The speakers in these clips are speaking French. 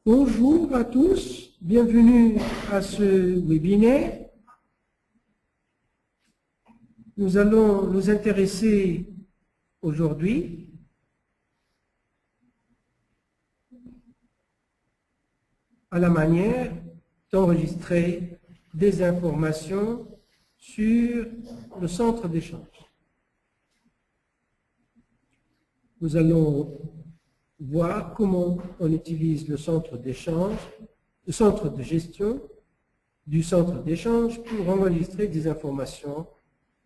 Bonjour à tous, bienvenue à ce webinaire. Nous allons nous intéresser aujourd'hui à la manière d'enregistrer des informations sur le centre d'échange. Nous allons voir comment on utilise le centre d'échange, le centre de gestion du centre d'échange pour enregistrer des informations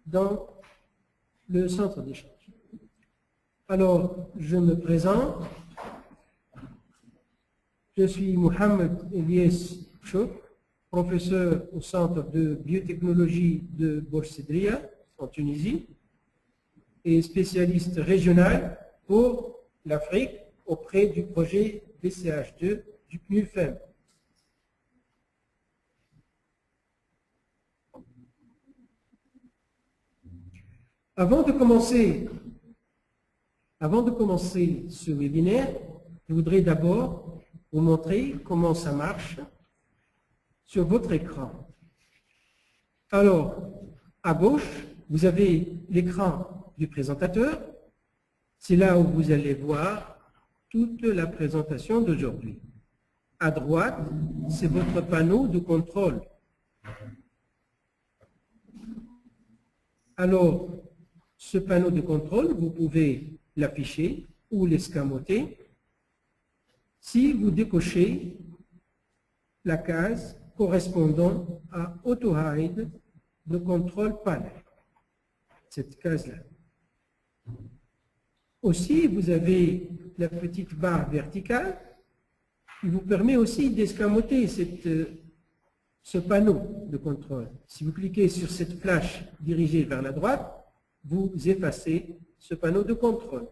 dans le centre d'échange. Alors, je me présente. Je suis Mohamed Elias Chouk, professeur au Centre de biotechnologie de Bourg-Cédria, en Tunisie, et spécialiste régional pour l'Afrique auprès du projet BCH2 du PNUFEM. Avant de commencer ce webinaire, je voudrais d'abord vous montrer comment ça marche sur votre écran. Alors, à gauche, vous avez l'écran du présentateur. C'est là où vous allez voir toute la présentation d'aujourd'hui. À droite, c'est votre panneau de contrôle. Alors, ce panneau de contrôle, vous pouvez l'afficher ou l'escamoter si vous décochez la case correspondant à Auto-Hide de contrôle panel. Cette case-là. Aussi, vous avez la petite barre verticale qui vous permet aussi d'escamoter ce panneau de contrôle. Si vous cliquez sur cette flèche dirigée vers la droite, vous effacez ce panneau de contrôle.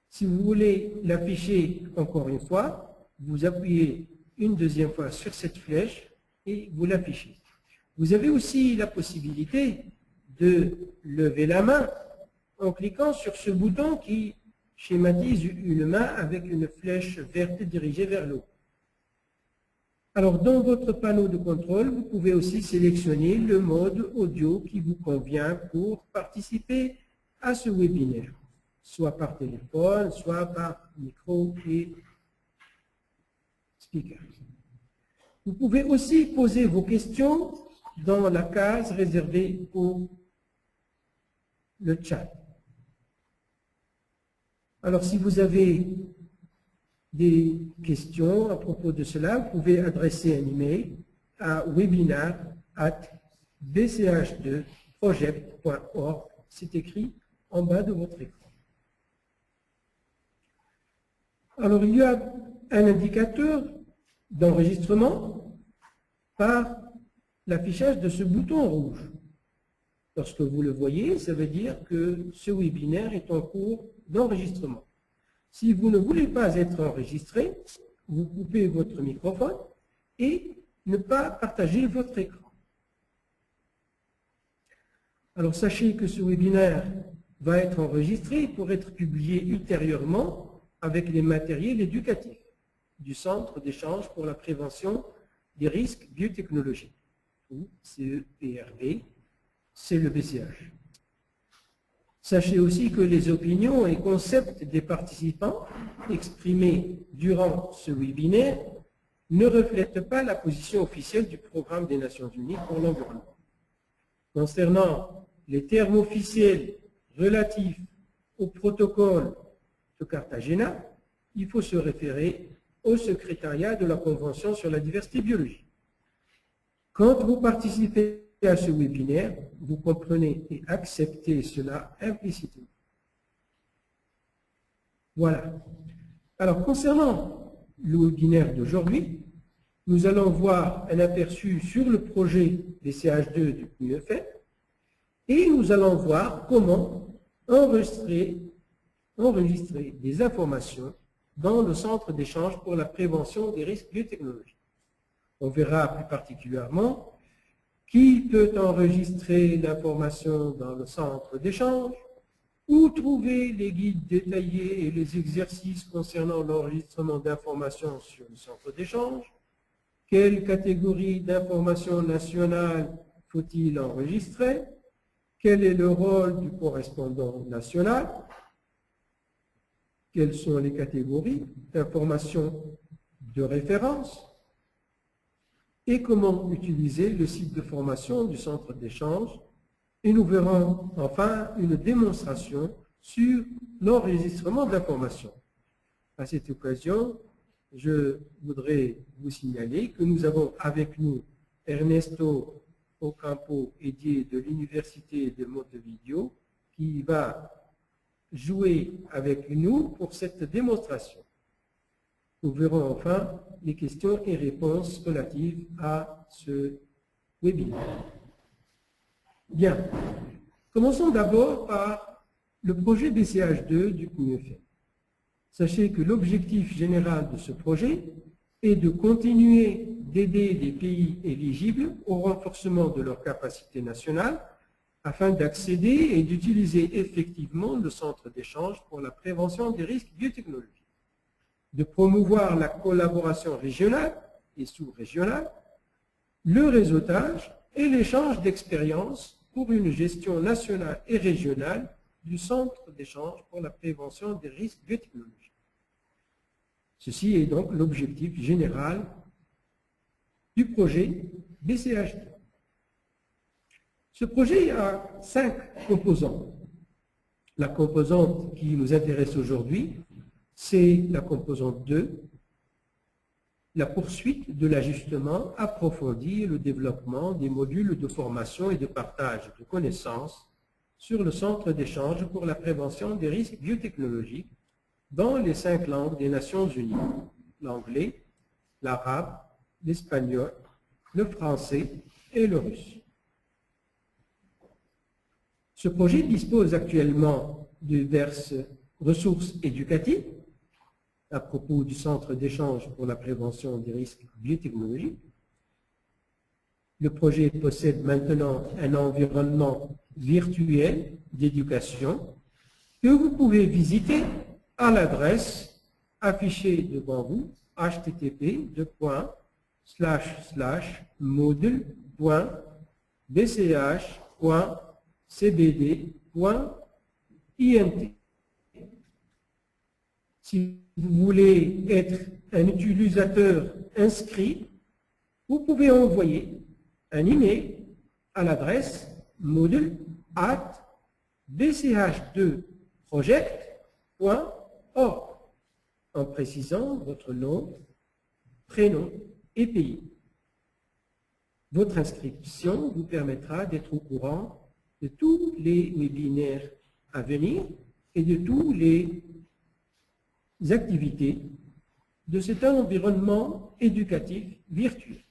Si vous voulez l'afficher encore une fois, vous appuyez une deuxième fois sur cette flèche et vous l'affichez. Vous avez aussi la possibilité de lever la main en cliquant sur ce bouton qui schématise une main avec une flèche verte dirigée vers le haut. Alors, dans votre panneau de contrôle, vous pouvez aussi sélectionner le mode audio qui vous convient pour participer à ce webinaire, soit par téléphone, soit par micro et speaker. Vous pouvez aussi poser vos questions dans la case réservée pour le chat. Alors, si vous avez des questions à propos de cela, vous pouvez adresser un email à webinar@bch2project.org. C'est écrit en bas de votre écran. Alors, il y a un indicateur d'enregistrement par l'affichage de ce bouton rouge. Lorsque vous le voyez, ça veut dire que ce webinaire est en cours d'enregistrement. Si vous ne voulez pas être enregistré, vous coupez votre microphone et ne pas partager votre écran. Alors sachez que ce webinaire va être enregistré pour être publié ultérieurement avec les matériels éducatifs du Centre d'échange pour la prévention des risques biotechnologiques, ou CEPRB, c'est le BCH. Sachez aussi que les opinions et concepts des participants exprimés durant ce webinaire ne reflètent pas la position officielle du Programme des Nations Unies pour l'environnement. Concernant les termes officiels relatifs au protocole de Cartagena, il faut se référer au secrétariat de la Convention sur la diversité biologique. Quand vous participez à ce webinaire, vous comprenez et acceptez cela implicitement. Voilà. Alors, concernant le webinaire d'aujourd'hui, nous allons voir un aperçu sur le projet BCH2 du PNUFEM et nous allons voir comment enregistrer des informations dans le centre d'échange pour la prévention des risques biotechnologiques. On verra plus particulièrement qui peut enregistrer l'information dans le centre d'échange, Où trouver les guides détaillés et les exercices concernant l'enregistrement d'informations sur le centre d'échange? Quelle catégorie d'informations nationales faut-il enregistrer? Quel est le rôle du correspondant national? Quelles sont les catégories d'informations de référence? Et comment utiliser le site de formation du centre d'échange? Et nous verrons enfin une démonstration sur l'enregistrement d'informations. À cette occasion, je voudrais vous signaler que nous avons avec nous Ernesto Ocampo, aidé de l'Université de Montevideo, qui va jouer avec nous pour cette démonstration. Nous verrons enfin les questions et réponses relatives à ce webinaire. Bien, commençons d'abord par le projet BCH2 du CNUFM. Sachez que l'objectif général de ce projet est de continuer d'aider les pays éligibles au renforcement de leur capacité nationale afin d'accéder et d'utiliser effectivement le centre d'échange pour la prévention des risques biotechnologiques, de promouvoir la collaboration régionale et sous-régionale, le réseautage et l'échange d'expériences pour une gestion nationale et régionale du centre d'échange pour la prévention des risques biotechnologiques. Ceci est donc l'objectif général du projet BCH2. Ce projet a 5 composants. La composante qui nous intéresse aujourd'hui, c'est la composante 2, la poursuite de l'ajustement approfondi et le développement des modules de formation et de partage de connaissances sur le centre d'échange pour la prévention des risques biotechnologiques dans les 5 langues des Nations Unies, l'anglais, l'arabe, l'espagnol, le français et le russe. Ce projet dispose actuellement de diverses ressources éducatives à propos du centre d'échange pour la prévention des risques biotechnologiques. Le projet possède maintenant un environnement virtuel d'éducation que vous pouvez visiter à l'adresse affichée devant vous, http://moodle.bch.cbd.int. Si vous voulez être un utilisateur inscrit, vous pouvez envoyer un email à l'adresse moodle@bch2project.org en précisant votre nom, prénom et pays. Votre inscription vous permettra d'être au courant de tous les webinaires à venir et de toutes les activités de cet environnement éducatif virtuel.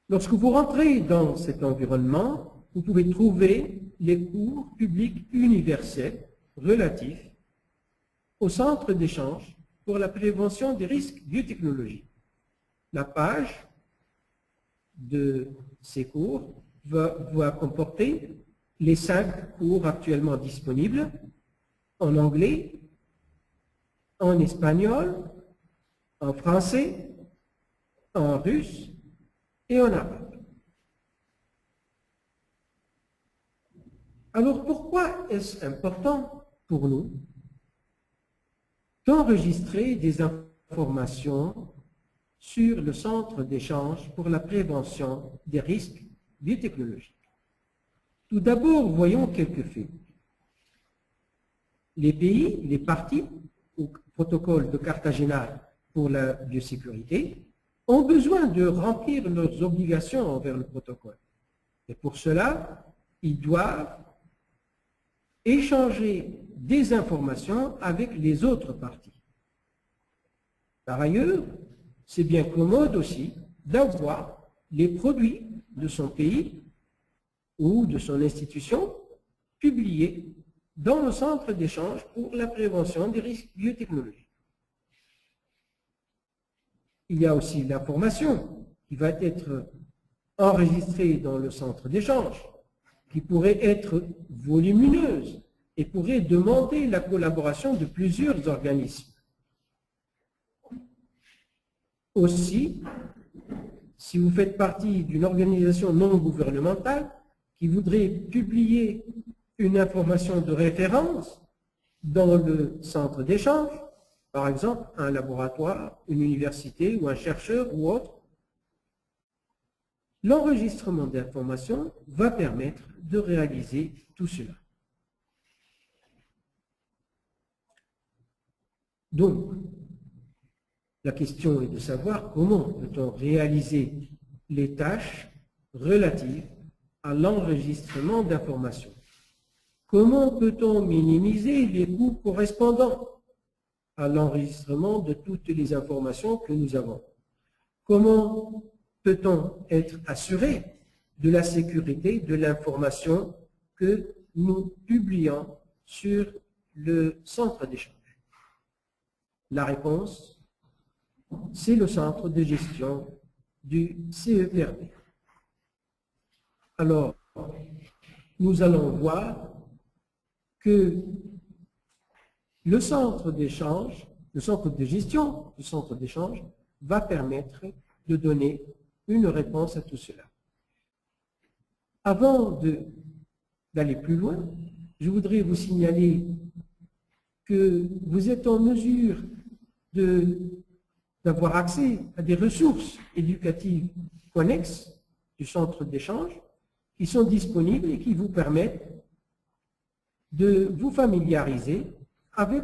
Lorsque vous rentrez dans cet environnement, vous pouvez trouver les cours publics universels relatifs au centre d'échange pour la prévention des risques biotechnologiques. La page de ces cours va comporter les 5 cours actuellement disponibles en anglais, en espagnol, en français, en russe et en arabe. Alors pourquoi est-ce important pour nous d'enregistrer des informations sur le centre d'échange pour la prévention des risques biotechnologiques? Tout d'abord, voyons quelques faits. Les pays, les parties au protocole de Cartagena pour la biosécurité ont besoin de remplir leurs obligations envers le protocole. Et pour cela, ils doivent échanger des informations avec les autres parties. Par ailleurs, c'est bien commode aussi d'avoir les produits de son pays ou de son institution publiés dans le centre d'échange pour la prévention des risques biotechnologiques. Il y a aussi l'information qui va être enregistrée dans le centre d'échange qui pourrait être volumineuse et pourrait demander la collaboration de plusieurs organismes. Aussi, si vous faites partie d'une organisation non gouvernementale qui voudrait publier une information de référence dans le centre d'échange, par exemple un laboratoire, une université ou un chercheur ou autre, l'enregistrement d'informations va permettre de réaliser tout cela. Donc, la question est de savoir comment peut-on réaliser les tâches relatives à l'enregistrement d'informations. Comment peut-on minimiser les coûts correspondants à l'enregistrement de toutes les informations que nous avons? Comment peut-on être assuré de la sécurité de l'information que nous publions sur le centre d'échange? La réponse, c'est le centre de gestion du CEPRB. Alors, nous allons voir que le centre d'échange, le centre de gestion du centre d'échange va permettre de donner une réponse à tout cela. Avant d'aller plus loin, je voudrais vous signaler que vous êtes en mesure d'avoir accès à des ressources éducatives connexes du centre d'échange qui sont disponibles et qui vous permettent de vous familiariser avec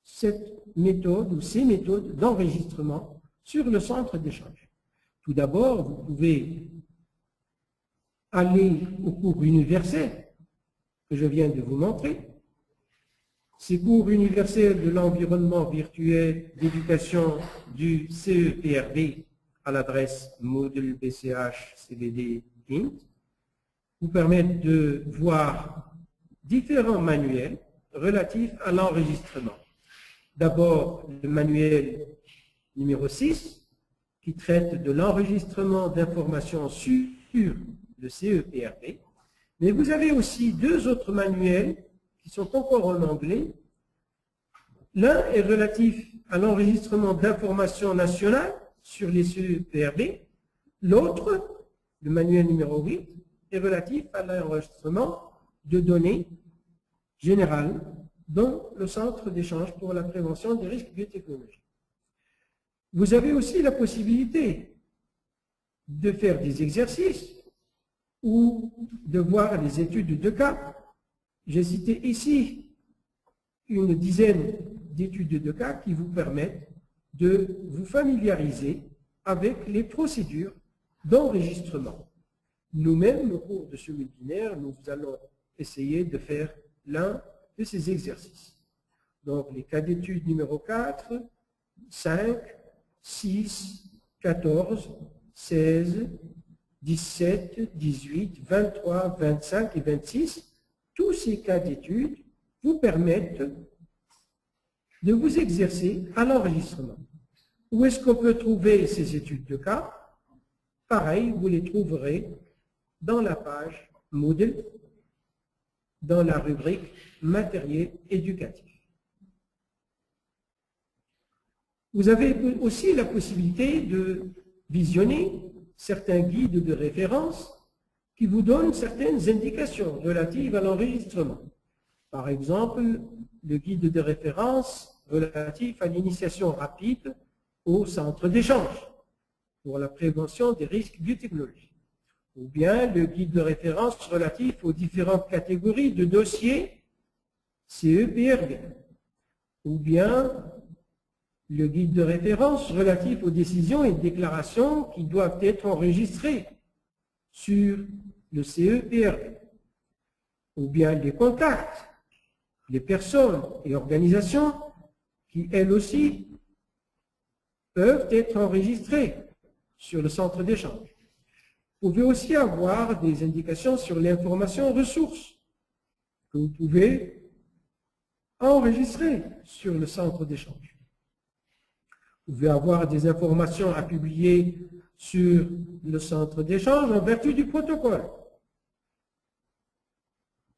cette méthode ou ces méthodes d'enregistrement sur le centre d'échange. Tout d'abord, vous pouvez aller au cours universel que je viens de vous montrer. Ces cours universels de l'environnement virtuel d'éducation du CEPRB à l'adresse Moodle BCH CVD Int vous permettent de voir différents manuels relatifs à l'enregistrement. D'abord, le manuel numéro 6 qui traite de l'enregistrement d'informations sur le CEPRB. Mais vous avez aussi deux autres manuels qui sont encore en anglais. L'un est relatif à l'enregistrement d'informations nationales sur les CEPRB. L'autre, le manuel numéro 8, est relatif à l'enregistrement de données générales dans le centre d'échange pour la prévention des risques biotechnologiques. Vous avez aussi la possibilité de faire des exercices ou de voir les études de cas. J'ai cité ici une dizaine d'études de cas qui vous permettent de vous familiariser avec les procédures d'enregistrement. Nous-mêmes, au cours de ce webinaire, nous allons essayer de faire l'un de ces exercices. Donc, les cas d'études numéro 4, 5, 6, 14, 16, 17, 18, 23, 25 et 26, tous ces cas d'études vous permettent de vous exercer à l'enregistrement. Où est-ce qu'on peut trouver ces études de cas? Pareil, vous les trouverez dans la page Moodle, dans la rubrique matériel éducatif. Vous avez aussi la possibilité de visionner certains guides de référence qui vous donnent certaines indications relatives à l'enregistrement. Par exemple, le guide de référence relatif à l'initiation rapide au centre d'échange pour la prévention des risques biotechnologiques, ou bien le guide de référence relatif aux différentes catégories de dossiers CEPRB, ou bien le guide de référence relatif aux décisions et déclarations qui doivent être enregistrées sur le CEPRB, ou bien les contacts, les personnes et organisations qui, elles aussi, peuvent être enregistrées sur le centre d'échange. Vous pouvez aussi avoir des indications sur l'information ressources que vous pouvez enregistrer sur le centre d'échange. Vous pouvez avoir des informations à publier sur le centre d'échange en vertu du protocole.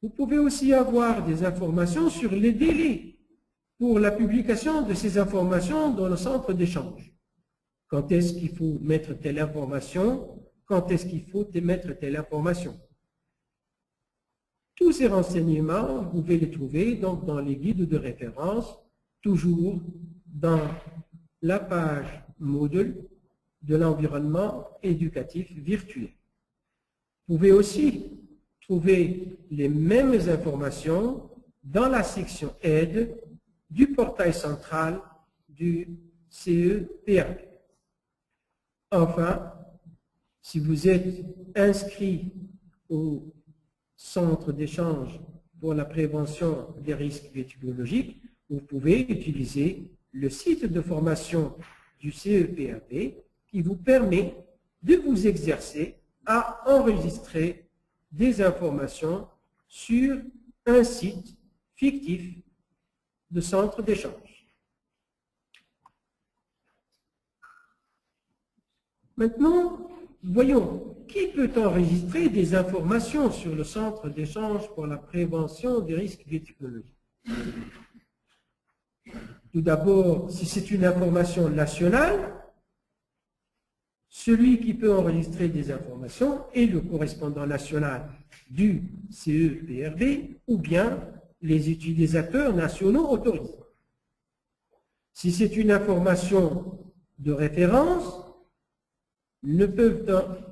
Vous pouvez aussi avoir des informations sur les délais pour la publication de ces informations dans le centre d'échange. Quand est-ce qu'il faut mettre telle information? Quand est-ce qu'il faut mettre telle information? Tous ces renseignements, vous pouvez les trouver donc dans les guides de référence, toujours dans la page Moodle de l'environnement éducatif virtuel. Vous pouvez aussi trouver les mêmes informations dans la section Aide du portail central du CEPRB. Enfin, si vous êtes inscrit au centre d'échange pour la prévention des risques biotécnologiques, vous pouvez utiliser le site de formation du CEPRB qui vous permet de vous exercer à enregistrer des informations sur un site fictif de centre d'échange. Maintenant, voyons, qui peut enregistrer des informations sur le centre d'échange pour la prévention des risques biotechnologiques? Tout d'abord, si c'est une information nationale, celui qui peut enregistrer des informations est le correspondant national du CEPRB ou bien les utilisateurs nationaux autorisés. Si c'est une information de référence, ne peuvent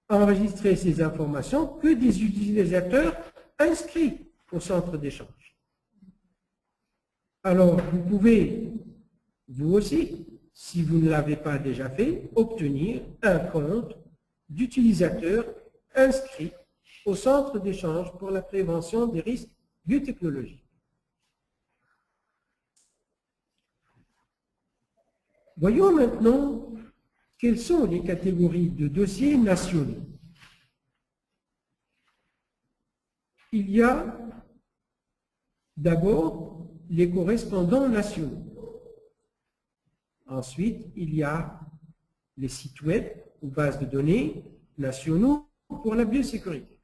enregistrer ces informations que des utilisateurs inscrits au centre d'échange. Alors, vous pouvez, vous aussi, si vous ne l'avez pas déjà fait, obtenir un compte d'utilisateur inscrit au centre d'échange pour la prévention des risques biotechnologiques. Voyons maintenant quelles sont les catégories de dossiers nationaux. Il y a d'abord les correspondants nationaux. Ensuite, il y a les sites web ou bases de données nationaux pour la biosécurité.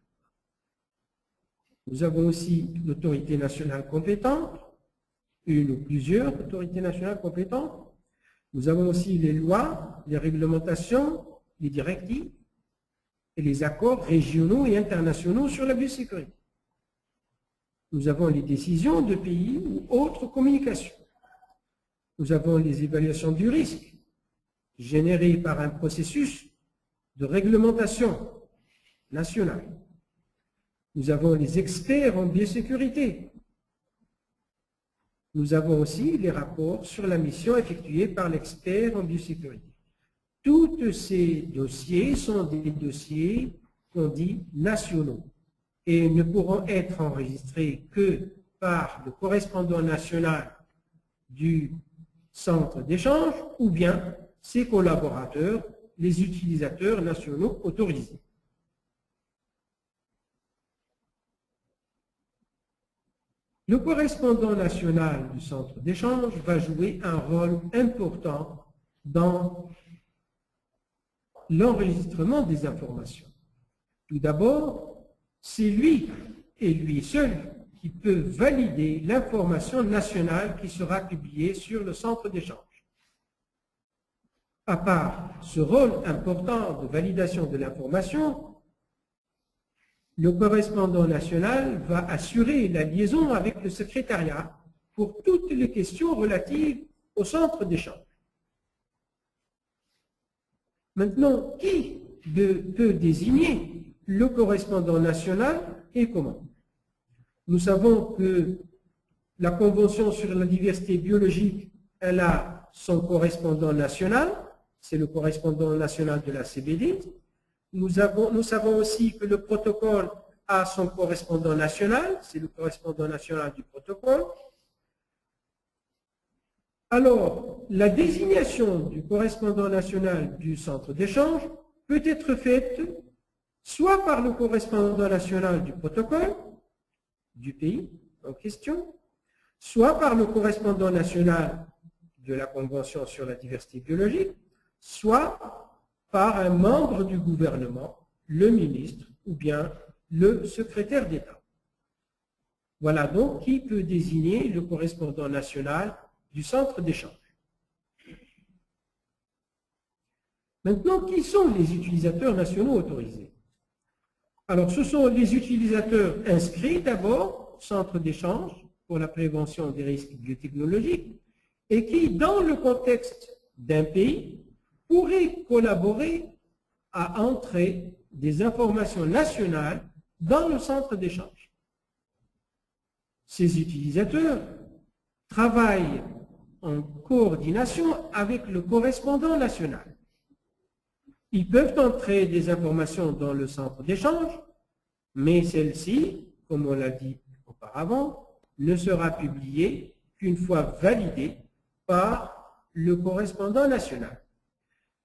Nous avons aussi l'autorité nationale compétente, une ou plusieurs autorités nationales compétentes. Nous avons aussi les lois, les réglementations, les directives et les accords régionaux et internationaux sur la biosécurité. Nous avons les décisions de pays ou autres communications. Nous avons les évaluations du risque générées par un processus de réglementation nationale. Nous avons les experts en biosécurité. Nous avons aussi les rapports sur la mission effectuée par l'expert en biosécurité. Tous ces dossiers sont des dossiers qu'on dit nationaux et ne pourront être enregistrés que par le correspondant national du centre d'échange ou bien ses collaborateurs, les utilisateurs nationaux autorisés. Le correspondant national du centre d'échange va jouer un rôle important dans l'enregistrement des informations. Tout d'abord, c'est lui et lui seul qui peut valider l'information nationale qui sera publiée sur le centre d'échange. À part ce rôle important de validation de l'information, le correspondant national va assurer la liaison avec le secrétariat pour toutes les questions relatives au centre d'échange. Maintenant, qui peut désigner le correspondant national et comment? Nous savons que la Convention sur la diversité biologique, elle a son correspondant national, c'est le correspondant national de la CBD. Nous savons aussi que le protocole a son correspondant national, c'est le correspondant national du protocole. Alors, la désignation du correspondant national du centre d'échange peut être faite soit par le correspondant national du protocole, du pays en question, soit par le correspondant national de la Convention sur la diversité biologique, soit par un membre du gouvernement, le ministre ou bien le secrétaire d'État. Voilà donc qui peut désigner le correspondant national du centre d'échange. Maintenant, qui sont les utilisateurs nationaux autorisés? Alors, ce sont les utilisateurs inscrits d'abord au centre d'échange pour la prévention des risques biotechnologiques et qui, dans le contexte d'un pays, pourraient collaborer à entrer des informations nationales dans le centre d'échange. Ces utilisateurs travaillent en coordination avec le correspondant national. Ils peuvent entrer des informations dans le centre d'échange, mais celle-ci, comme on l'a dit auparavant, ne sera publiée qu'une fois validée par le correspondant national.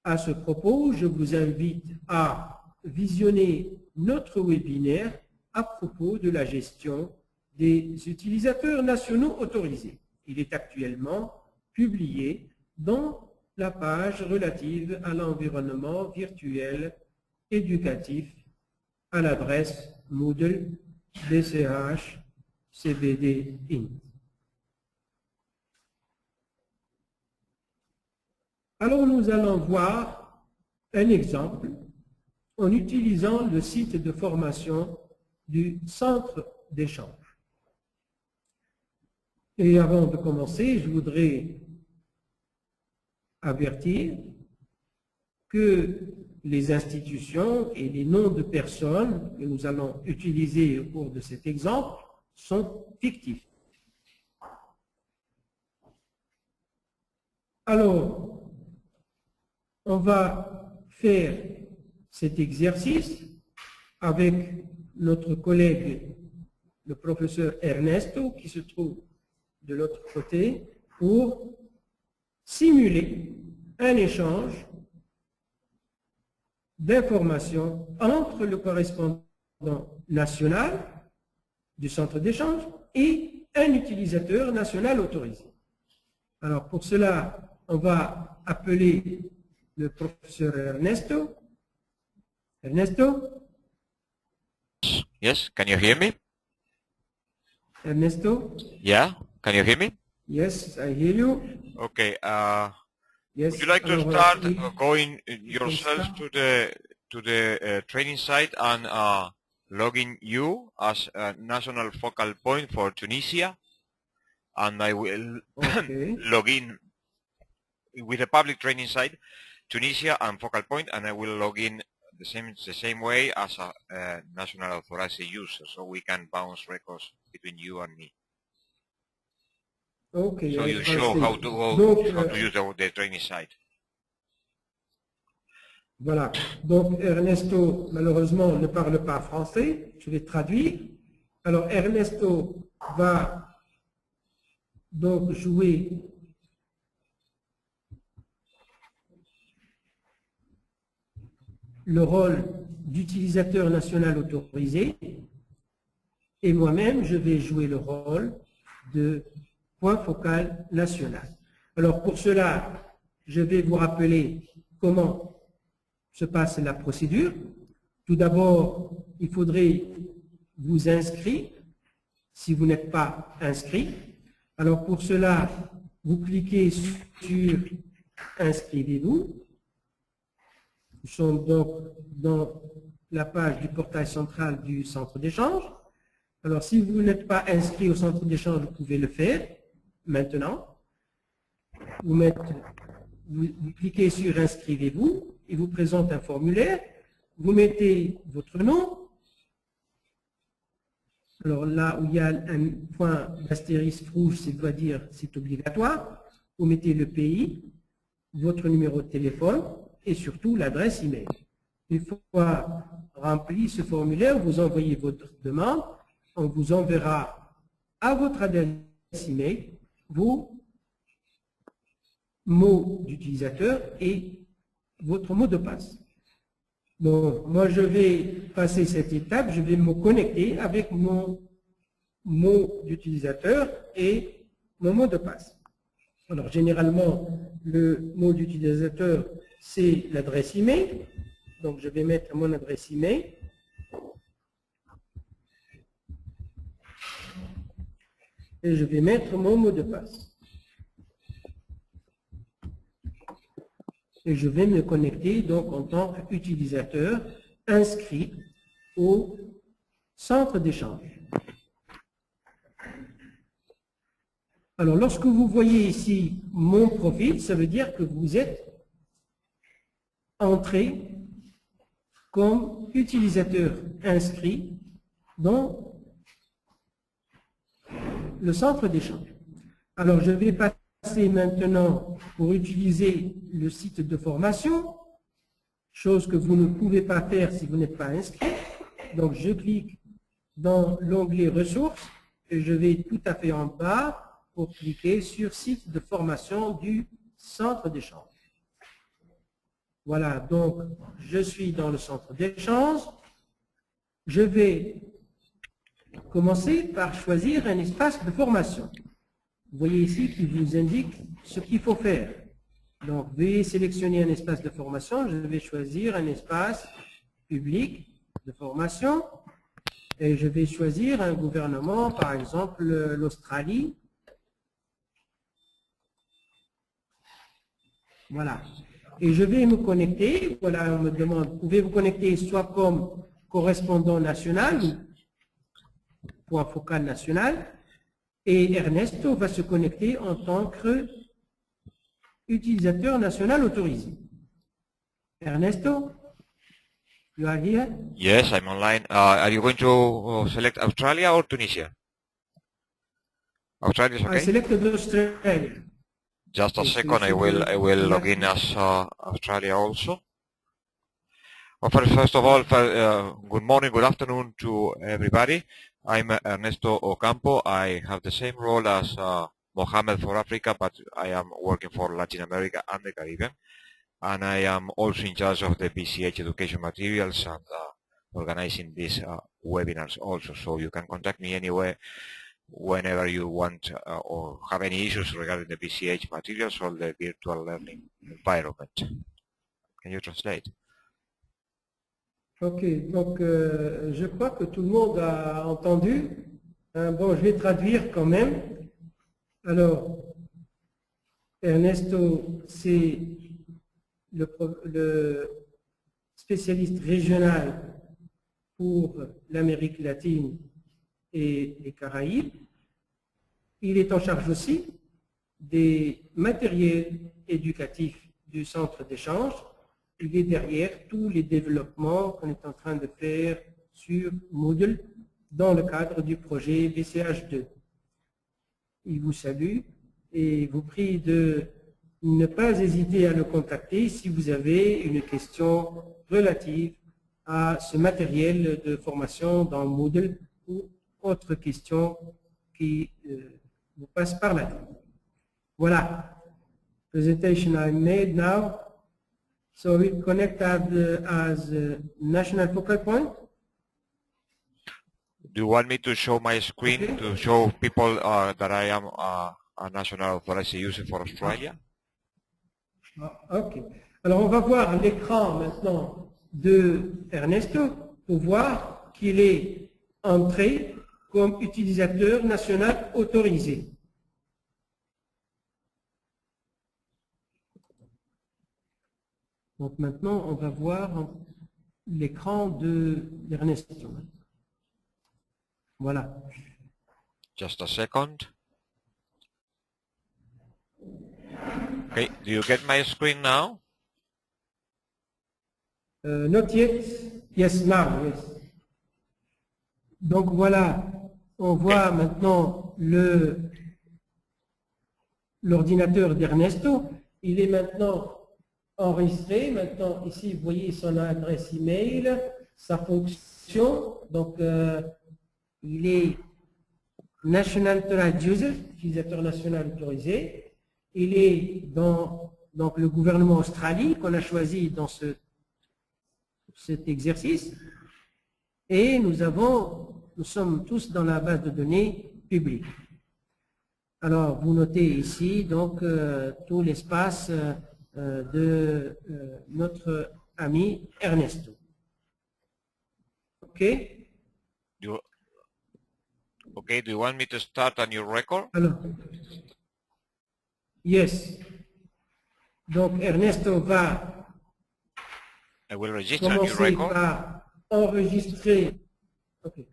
À ce propos, je vous invite à visionner notre webinaire à propos de la gestion des utilisateurs nationaux autorisés. Il est actuellement publié dans la page relative à l'environnement virtuel éducatif à l'adresse Moodle BCH CBD Int. Alors nous allons voir un exemple en utilisant le site de formation du centre d'échange. Et avant de commencer, je voudrais avertir que les institutions et les noms de personnes que nous allons utiliser au cours de cet exemple sont fictifs. Alors, on va faire cet exercice avec notre collègue, le professeur Ernesto, qui se trouve de l'autre côté, pour simuler un échange d'informations entre le correspondant national du centre d'échange et un utilisateur national autorisé. Alors pour cela, on va appeler le professeur Ernesto. Ernesto? Yes, can you hear me? Ernesto? Yeah, can you hear me? Yes, I hear you. Okay, Yes. would you like to Alors, start oui, going yourself start. to the training site and logging you as a national focal point for Tunisia, and I will Okay. log in with a public training site, Tunisia and focal point, and I will log in the same way as a national authorized user, so we can bounce records between you and me. Okay. So you show how to go, Donc, how to use the training site. voilà. Donc, Ernesto, malheureusement, ne parle pas français. Je vais traduire. Alors, Ernesto va donc jouer le rôle d'utilisateur national autorisé et moi-même, je vais jouer le rôle de point focal national. Alors, pour cela, je vais vous rappeler comment se passe la procédure. Tout d'abord, il faudrait vous inscrire si vous n'êtes pas inscrit. Alors pour cela, vous cliquez sur Inscrivez-vous. Nous sommes donc dans la page du portail central du centre d'échange. Alors si vous n'êtes pas inscrit au centre d'échange, vous pouvez le faire maintenant. Vous cliquez sur Inscrivez-vous. Il vous présente un formulaire, vous mettez votre nom. Alors là où il y a un point d'astérisque rouge, c'est-à-dire c'est obligatoire. Vous mettez le pays, votre numéro de téléphone et surtout l'adresse email. Une fois rempli ce formulaire, vous envoyez votre demande, on vous enverra à votre adresse email vos mots d'utilisateur et votre mot de passe. Donc, moi, je vais passer cette étape, je vais me connecter avec mon mot d'utilisateur et mon mot de passe. Alors, généralement, le mot d'utilisateur, c'est l'adresse email. Donc, je vais mettre mon adresse email. et je vais mettre mon mot de passe. Et je vais me connecter donc en tant qu'utilisateur inscrit au centre d'échange. Alors, lorsque vous voyez ici mon profil, ça veut dire que vous êtes entré comme utilisateur inscrit dans le centre d'échange. Alors, je vais passer maintenant pour utiliser le site de formation, chose que vous ne pouvez pas faire si vous n'êtes pas inscrit. Donc, je clique dans l'onglet ressources et je vais tout à fait en bas pour cliquer sur site de formation du centre d'échange. Voilà, donc je suis dans le centre d'échange. Je vais commencer par choisir un espace de formation. Vous voyez ici qu'il vous indique ce qu'il faut faire. Donc, veuillez sélectionner un espace de formation. Je vais choisir un espace public de formation et je vais choisir un gouvernement, par exemple l'Australie. Voilà. Et je vais me connecter. Voilà, on me demande, pouvez-vous connecter soit comme correspondant national ou point focal national. Et Ernesto va se connecter en tant qu'utilisateur national autorisé. Ernesto, you are here? Yes, I'm online. Are you going to select Australia or Tunisia? Australia is I okay. selected Australia. Just a Yes, second. I will log in as Australia also. Well, first of all, good morning, good afternoon to everybody. I'm Ernesto Ocampo. I have the same role as Mohammed for Africa, but I am working for Latin America and the Caribbean. And I am also in charge of the BCH education materials and organizing these webinars also. So you can contact me anywhere, whenever you want or have any issues regarding the BCH materials or the virtual learning environment. Can you translate? Ok, donc je crois que tout le monde a entendu. Bon, je vais traduire quand même. Alors, Ernesto, c'est le spécialiste régional pour l'Amérique latine et les Caraïbes. Il est en charge aussi des matériels éducatifs du centre d'échange. Il est derrière tous les développements qu'on est en train de faire sur Moodle dans le cadre du projet BCH2. Il vous salue et vous prie de ne pas hésiter à le contacter si vous avez une question relative à ce matériel de formation dans Moodle ou autre question qui vous passe par la tête. Voilà. Presentation I made now. So we connect as a national focal point. Do you want me to show my screen to show people that I am a national authorized user for Australia? Ok. Alors on va voir l'écran maintenant de Ernesto pour voir qu'il est entré comme utilisateur national autorisé. Donc maintenant, on va voir l'écran d'Ernesto. Voilà. Just a second. Okay, do you get my screen now? Not yet. Yes, now, yes. Donc voilà, on voit maintenant l'ordinateur d'Ernesto. Il est maintenant enregistré. Maintenant, ici, vous voyez son adresse email, sa fonction. Donc, il est National Authorized User, utilisateur national autorisé. Il est dans donc, le gouvernement Australie qu'on a choisi dans cet exercice. Et nous sommes tous dans la base de données publique. Alors, vous notez ici donc tout l'espace de notre ami Ernesto. OK? Okay, do you want me to start a new record? Alors, yes. Donc, Ernesto va I will register a new commencer record. par enregistrer. Ok.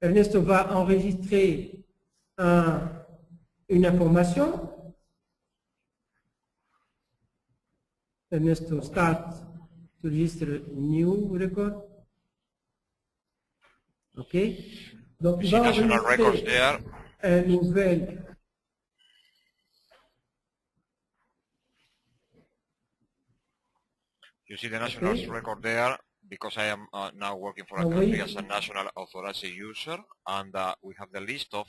Ernesto va enregistrer une information. Ernesto start to register new record. Ok. Donc, You il see va national records enregistrer there. un nouvel. You see the national Okay. record there because I am now working for a Oh, country wait. as a national authorized user, and we have the list of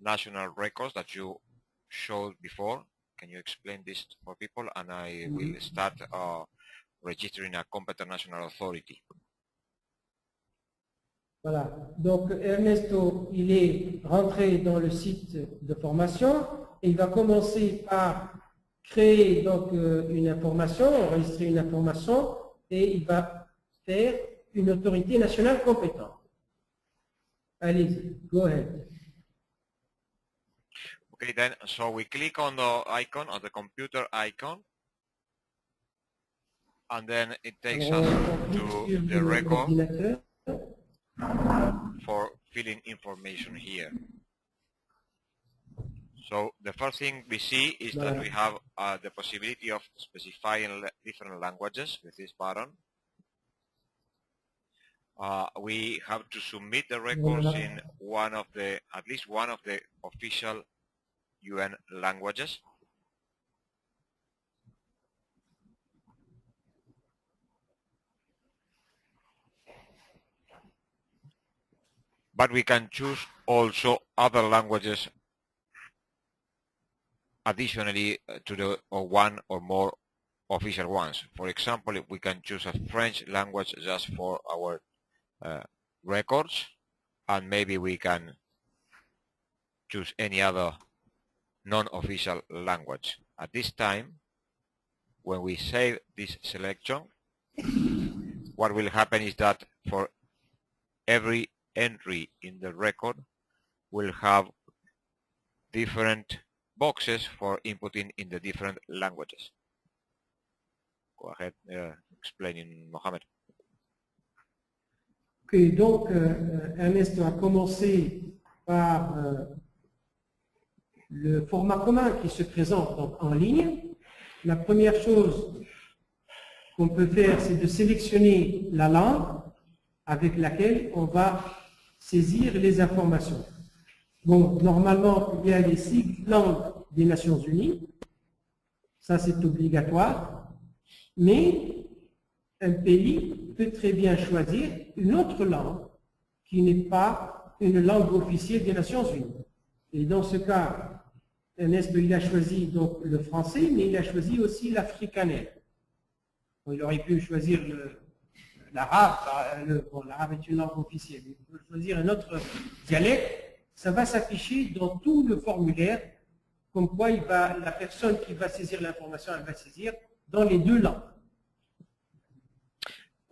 national records that you showed before. Can you explain this for people? And I will start registering a competent national authority. Voilà. Donc, Ernesto, il est rentré dans le site de formation et il va commencer par créer donc une information, enregistrer une information et il va faire une autorité nationale compétente. Allez-y, go ahead. Okay, then, so we click on the icon, on the computer icon, and then it takes Alors, us on clique to sur the record l'ordinateur. for filling information here. So the first thing we see is that we have the possibility of specifying different languages with this button. We have to submit the records in one of the, at least one of the official UN languages. But we can choose also other languages additionally to the one or more official ones. For example, we can choose a French language just for our records, and maybe we can choose any other non-official language. At this time, when we save this selection, what will happen is that for every entry in the record will have different boxes for inputting in the different languages. Go ahead, explaining, Mohamed. Ok, donc Ernesto a commencé par le format commun qui se présente donc, en ligne. La première chose qu'on peut faire, c'est de sélectionner la langue avec laquelle on va saisir les informations. Bon, normalement, il y a les 6 langues des Nations Unies. Ça, c'est obligatoire. Mais un pays peut très bien choisir une autre langue qui n'est pas une langue officielle des Nations Unies. Et dans ce cas, Ernesto, il a choisi donc le français, mais il a choisi aussi l'africaner. Il aurait pu choisir l'arabe. Bon, l'arabe est une langue officielle. Il peut choisir un autre dialecte. Ça va s'afficher dans tout le formulaire, comme quoi la personne qui va saisir l'information, elle va saisir dans les 2 langues.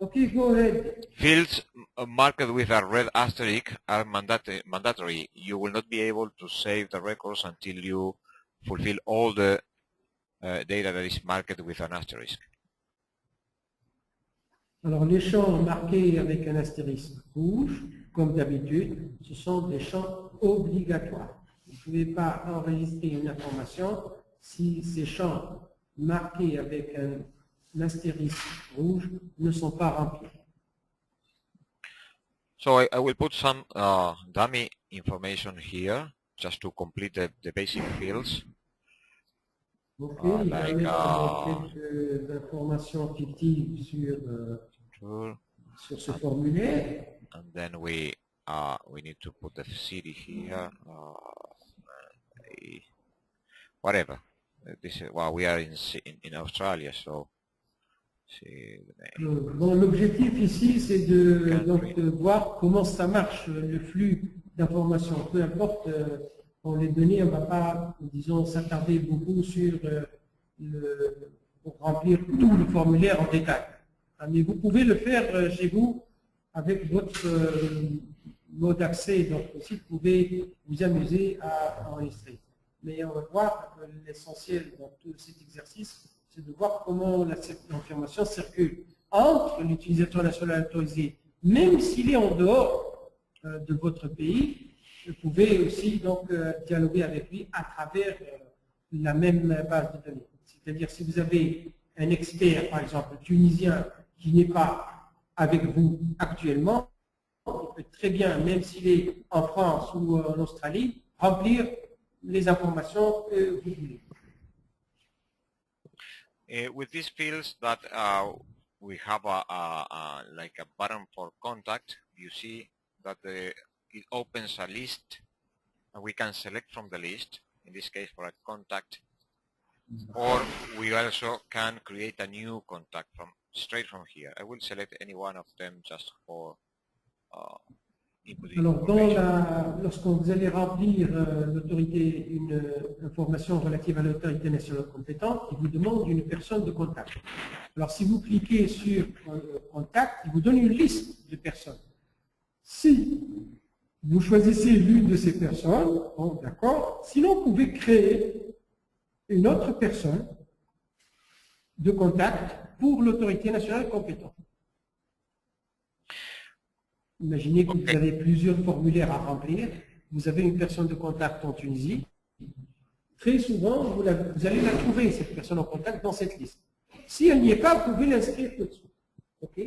Okay, go ahead. Fields marked with a red asterisk are mandatory. You will not be able to save the records until you fulfill all the data that is marked with an asterisk. Alors, les champs marqués avec un astérisque rouge, comme d'habitude, ce sont des champs obligatoires. Vous ne pouvez pas enregistrer une information si ces champs marqués avec un astérisque rouge ne sont pas remplis. So I will put some dummy information here just to complete the basic fields. Ok, il va mettre quelques informations fictives sur ce formulaire. And then we need to put the city here. Whatever. This is, well, we are in Australia, so. Bon, l'objectif ici, c'est de voir comment ça marche, le flux d'informations. Peu importe, pour les données, on ne va pas, disons, s'attarder beaucoup sur pour remplir tout le formulaire en détail. Mais vous pouvez le faire chez vous avec votre mot d'accès, donc aussi vous pouvez vous amuser à enregistrer. Mais on va voir que l'essentiel dans tout cet exercice, c'est de voir comment l'information circule entre l'utilisateur national autorisé, même s'il est en dehors de votre pays. Vous pouvez aussi donc dialoguer avec lui à travers la même base de données. C'est-à-dire si vous avez un expert, par exemple tunisien, qui n'est pas avec vous actuellement, il peut très bien, même s'il est en France ou en Australie, remplir les informations que vous voulez. With these fields that we have like a button for contact, you see that it opens a list, and we can select from the list, in this case for a contact, or we also can create a new contact straight from here. I will select any one of them just for input Alors, lorsque vous allez remplir une information relative à l'autorité nationale compétente, il vous demande une personne de contact. Alors, si vous cliquez sur contact, il vous donne une liste de personnes. Si vous choisissez l'une de ces personnes, bon, d'accord, sinon vous pouvez créer une autre personne de contact pour l'autorité nationale compétente. Imaginez que vous avez plusieurs formulaires à remplir, vous avez une personne de contact en Tunisie. Très souvent, vous allez la trouver, cette personne en contact, dans cette liste. Si elle n'y est pas, vous pouvez l'inscrire tout de suite. OK?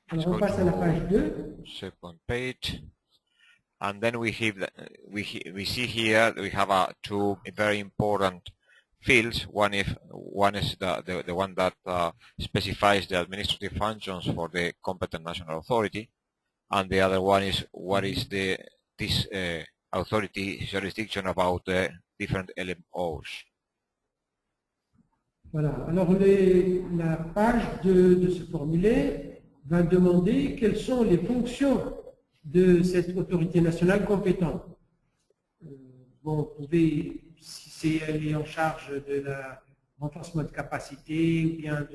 Alors, on passe à la page 2. Second page. And then we see here we have two very important fields. One is the one that specifies the administrative functions for the competent national authority, and the other one is what is this authority jurisdiction about the different LMOs. Voilà. Alors la page de ce formulaire va demander quelles sont les fonctions de cette autorité nationale compétente. Bon, vous pouvez, si elle est en charge de la renforcement de capacité ou bien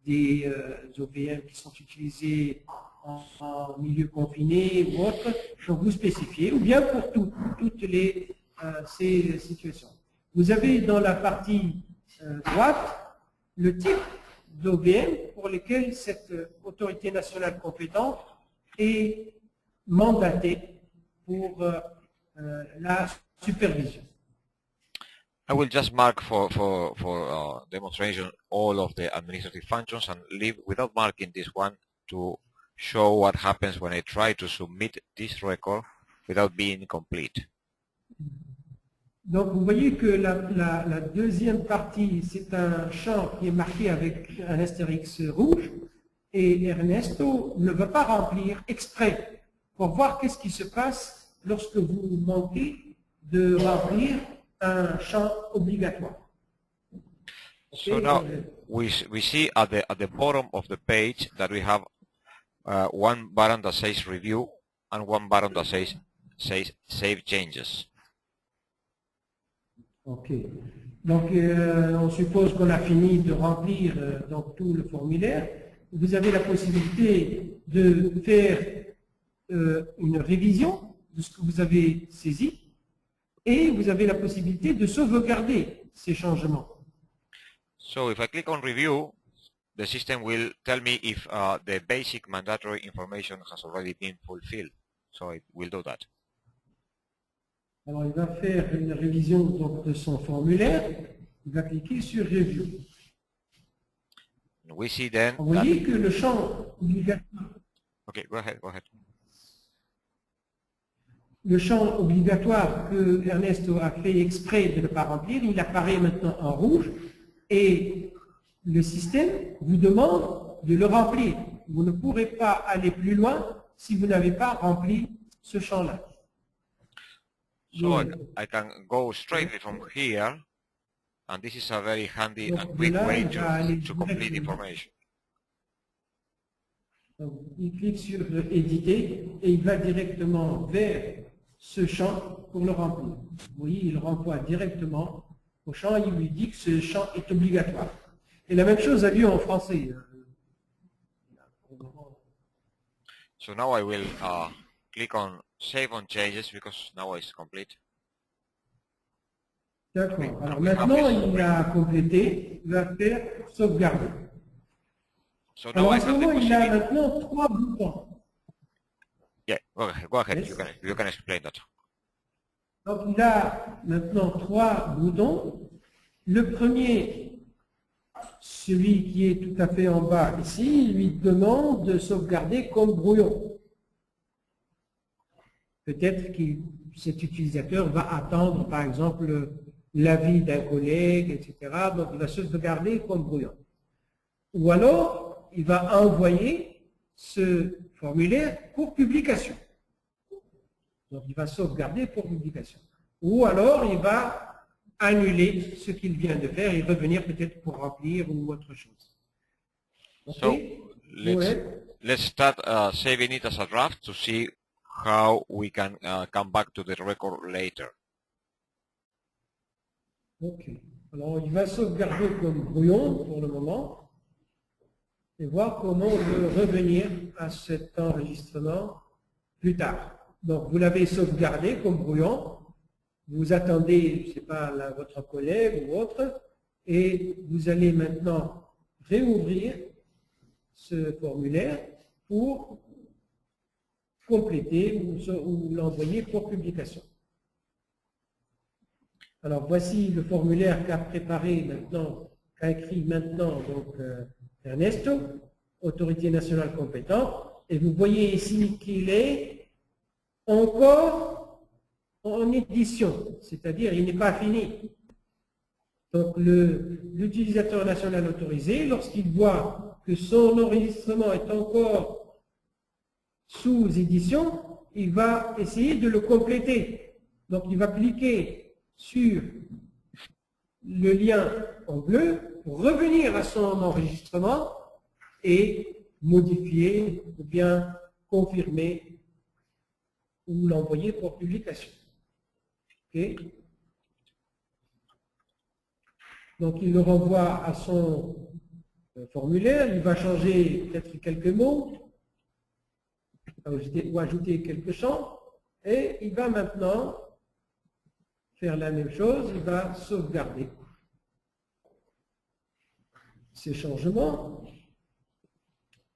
des OVM qui sont utilisés en milieu confiné ou autre, donc vous spécifiez, ou bien pour toutes ces situations. Vous avez dans la partie droite le type d'OVM pour lesquels cette autorité nationale compétente est mandatée pour la supervision. I will just mark for demonstration all of the administrative functions and leave without marking this one to show what happens when I try to submit this record without being complete. Donc vous voyez que la deuxième partie, c'est un champ qui est marqué avec un astérix rouge et Ernesto ne va pas remplir exprès pour voir qu'est-ce qui se passe lorsque vous manquez de remplir un champ obligatoire. Okay. So now we see at the bottom of the page that we have one button that says review and one button that says save changes. Ok. Donc on suppose qu'on a fini de remplir donc tout le formulaire. Vous avez la possibilité de faire une révision de ce que vous avez saisi. Et vous avez la possibilité de sauvegarder ces changements. So if I click on review, the system will tell me if the basic mandatory information has already been fulfilled. So it will do that. Alors il va faire une révision donc, de son formulaire. Il va cliquer sur review. And we see then Vous voyez que le champ obligatoire. Okay, go ahead. Le champ obligatoire que Ernesto a fait exprès de ne pas remplir, il apparaît maintenant en rouge et le système vous demande de le remplir. Vous ne pourrez pas aller plus loin si vous n'avez pas rempli ce champ-là. So I can go straight from here, and this is a very handy and quick way to complete information. Donc, il clique sur éditer et il va directement vers ce champ pour le remplir. Vous voyez, il renvoie directement au champ et il lui dit que ce champ est obligatoire. Et la même chose a lieu en français. So now I will click on Save on Changes because now it's complete. D'accord. Alors maintenant, il a complété, il va faire sauvegarder. So now Alors I en ce have the moment, il a possibility. maintenant 3 boutons. Yeah, go ahead. Yes. You can explain that. Donc il a maintenant 3 boutons. Le premier, celui qui est tout à fait en bas ici, il lui demande de sauvegarder comme brouillon. Peut-être que cet utilisateur va attendre, par exemple, l'avis d'un collègue, etc. Donc il va sauvegarder comme brouillon. Ou alors, il va envoyer ce formulaire pour publication. Donc il va sauvegarder pour publication. Ou alors, il va annuler ce qu'il vient de faire et revenir peut-être pour remplir ou autre chose. Okay? So let's start saving it as a draft to see how we can come back to the record later. Ok. Alors, il va sauvegarder comme brouillon pour le moment et voir comment on peut revenir à cet enregistrement plus tard. Donc, vous l'avez sauvegardé comme brouillon. Vous attendez, je ne sais pas, votre collègue ou autre, et vous allez maintenant réouvrir ce formulaire pour compléter ou l'envoyer pour publication. Alors voici le formulaire qu'a préparé maintenant, qu'a écrit maintenant donc Ernesto, autorité nationale compétente, et vous voyez ici qu'il est encore en édition, c'est-à-dire il n'est pas fini. Donc l'utilisateur national autorisé, lorsqu'il voit que son enregistrement est encore sous édition, il va essayer de le compléter. Donc il va cliquer sur le lien en bleu pour revenir à son enregistrement et modifier ou bien confirmer ou l'envoyer pour publication. Okay. Donc il le renvoie à son formulaire, il va changer peut-être quelques mots ou ajouter quelques champs et il va maintenant faire la même chose, il va sauvegarder ces changements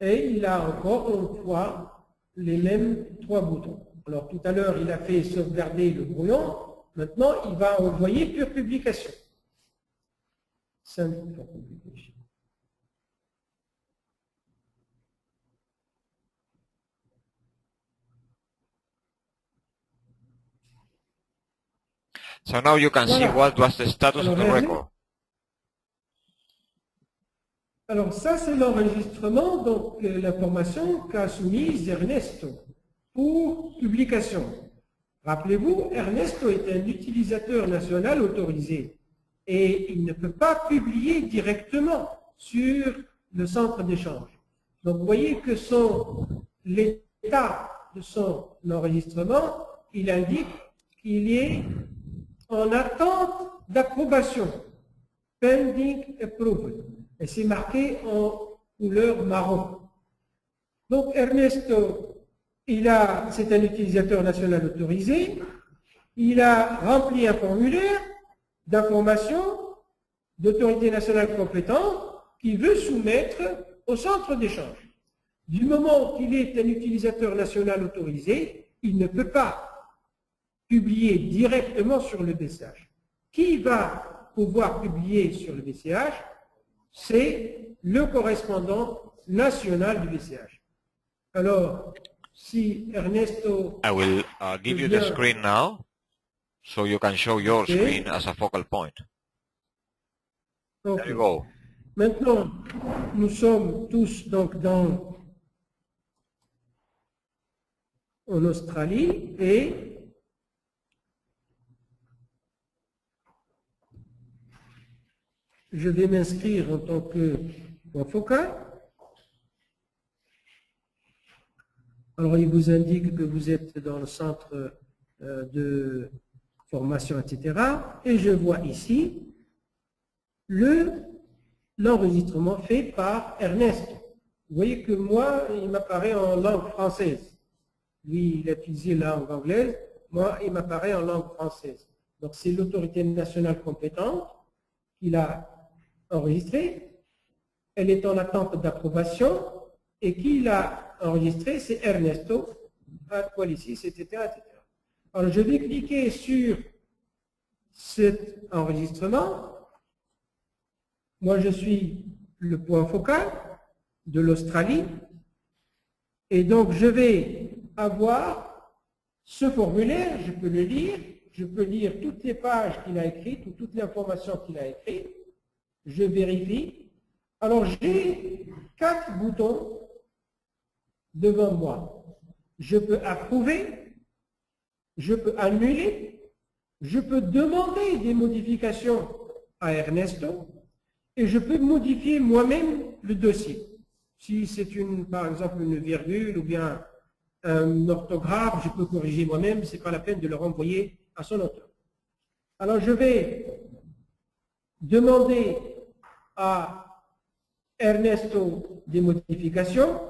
et il a encore une fois les mêmes 3 boutons. Alors tout à l'heure il a fait sauvegarder le brouillon, maintenant il va envoyer pure publication. Simple for publication. So now you can see what was the status of the record. Alors ça c'est l'enregistrement, donc l'information qu'a soumise Ernesto pour publication. Rappelez-vous, Ernesto est un utilisateur national autorisé et il ne peut pas publier directement sur le centre d'échange. Donc vous voyez que l'état de son enregistrement, il indique qu'il est en attente d'approbation, pending approval, et c'est marqué en couleur marron. Donc Ernesto, c'est un utilisateur national autorisé, il a rempli un formulaire d'information d'autorité nationale compétente qui veut soumettre au centre d'échange. Du moment qu'il est un utilisateur national autorisé, il ne peut pas publier directement sur le BCH. Qui va pouvoir publier sur le BCH? C'est le correspondant national du BCH. Alors, si Ernesto... I will give you the screen now, so you can show your screen as a focal point. Okay. There you go. Maintenant, nous sommes tous donc en Australie et je vais m'inscrire en tant que point focal. Alors, il vous indique que vous êtes dans le centre de formation, etc. Et je vois ici l'enregistrement fait par Ernest. Vous voyez que moi, il m'apparaît en langue française. Lui, il a utilisé la langue anglaise. Moi, il m'apparaît en langue française. Donc, c'est l'autorité nationale compétente qui l'a enregistré. Elle est en attente d'approbation. Et qui l'a enregistré, c'est Ernesto, Qualicis, etc., etc. Alors, je vais cliquer sur cet enregistrement. Moi, je suis le point focal de l'Australie. Et donc, je vais avoir ce formulaire, je peux le lire, je peux lire toutes les pages qu'il a écrites ou toute l'information qu'il a écrite. Je vérifie. Alors, j'ai 4 boutons devant moi. Je peux approuver, je peux annuler, je peux demander des modifications à Ernesto et je peux modifier moi-même le dossier. Si c'est par exemple une virgule ou bien un orthographe, je peux corriger moi-même, ce n'est pas la peine de le renvoyer à son auteur. Alors je vais demander à Ernesto des modifications,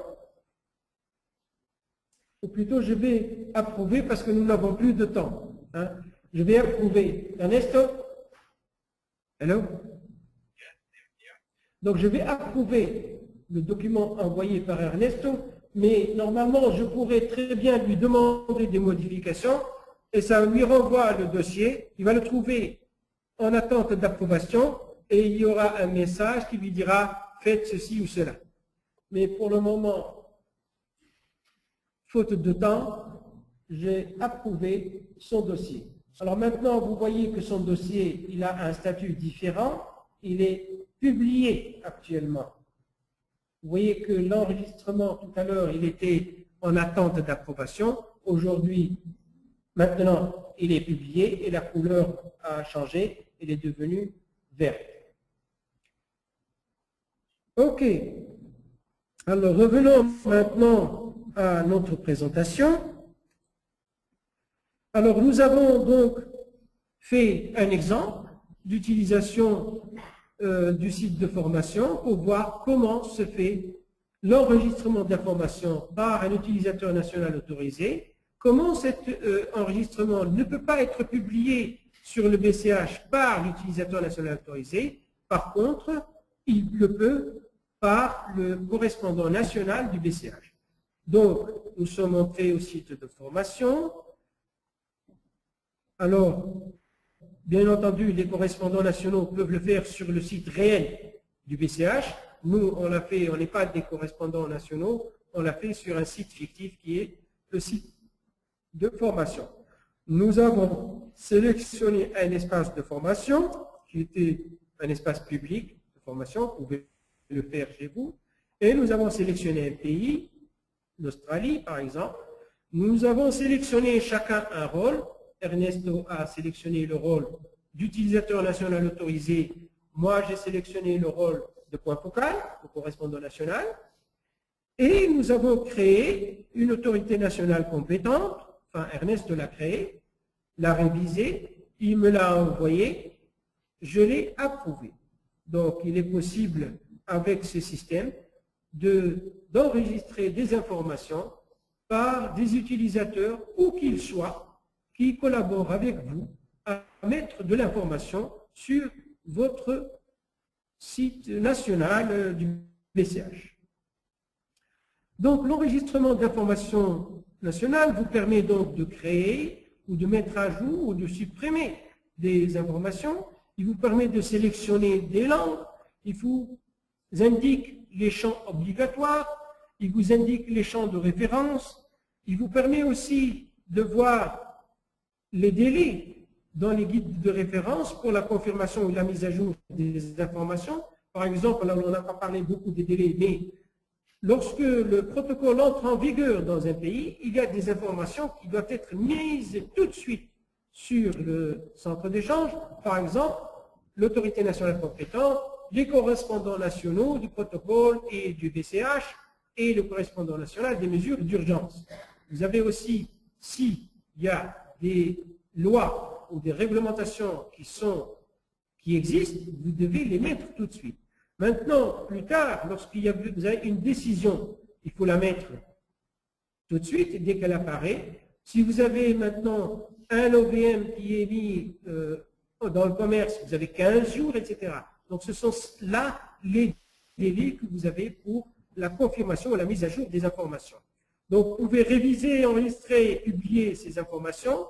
ou plutôt je vais approuver parce que nous n'avons plus de temps. Hein. Je vais approuver. Ernesto? Hello? Donc je vais approuver le document envoyé par Ernesto, mais normalement je pourrais très bien lui demander des modifications et ça lui renvoie le dossier, il va le trouver en attente d'approbation et il y aura un message qui lui dira faites ceci ou cela. Mais pour le moment, faute de temps, j'ai approuvé son dossier. Alors maintenant, vous voyez que son dossier, il a un statut différent, il est publié actuellement. Vous voyez que l'enregistrement tout à l'heure, il était en attente d'approbation. Aujourd'hui, maintenant, il est publié et la couleur a changé, elle est devenue verte. OK. Alors revenons maintenant à notre présentation. Alors nous avons donc fait un exemple d'utilisation du site de formation pour voir comment se fait l'enregistrement d'informations par un utilisateur national autorisé, comment cet enregistrement ne peut pas être publié sur le BCH par l'utilisateur national autorisé, par contre, il le peut par le correspondant national du BCH. Donc, nous sommes entrés au site de formation. Alors, bien entendu, les correspondants nationaux peuvent le faire sur le site réel du BCH. Nous, on l'a fait, on n'est pas des correspondants nationaux, on l'a fait sur un site fictif qui est le site de formation. Nous avons sélectionné un espace de formation qui était un espace public de formation, vous pouvez le faire chez vous, et nous avons sélectionné un pays, l'Australie par exemple. Nous avons sélectionné chacun un rôle. Ernesto a sélectionné le rôle d'utilisateur national autorisé. Moi, j'ai sélectionné le rôle de point focal, au correspondant national. Et nous avons créé une autorité nationale compétente. Enfin, Ernesto l'a créé, l'a révisé, il me l'a envoyé, je l'ai approuvé. Donc, il est possible, avec ce système, d'enregistrer des informations par des utilisateurs, où qu'ils soient, qui collaborent avec vous à mettre de l'information sur votre site national du BCH. Donc, l'enregistrement d'informations nationales vous permet donc de créer ou de mettre à jour ou de supprimer des informations. Il vous permet de sélectionner des langues. Il vous indique les champs obligatoires. Il vous indique les champs de référence. Il vous permet aussi de voir les délais dans les guides de référence pour la confirmation ou la mise à jour des informations. Par exemple, là, on n'a pas parlé beaucoup des délais, mais lorsque le protocole entre en vigueur dans un pays, il y a des informations qui doivent être mises tout de suite sur le centre d'échange. Par exemple, l'autorité nationale compétente, les correspondants nationaux du protocole et du BCH et le correspondant national des mesures d'urgence. Vous avez aussi, s'il y a des lois ou des réglementations qui existent, vous devez les mettre tout de suite. Maintenant, plus tard, lorsqu'il y a vous avez une décision, il faut la mettre tout de suite dès qu'elle apparaît. Si vous avez maintenant un OVM qui est mis dans le commerce, vous avez 15 jours, etc. Donc ce sont là les délais que vous avez pour la confirmation ou la mise à jour des informations. Donc vous pouvez réviser, enregistrer et publier ces informations.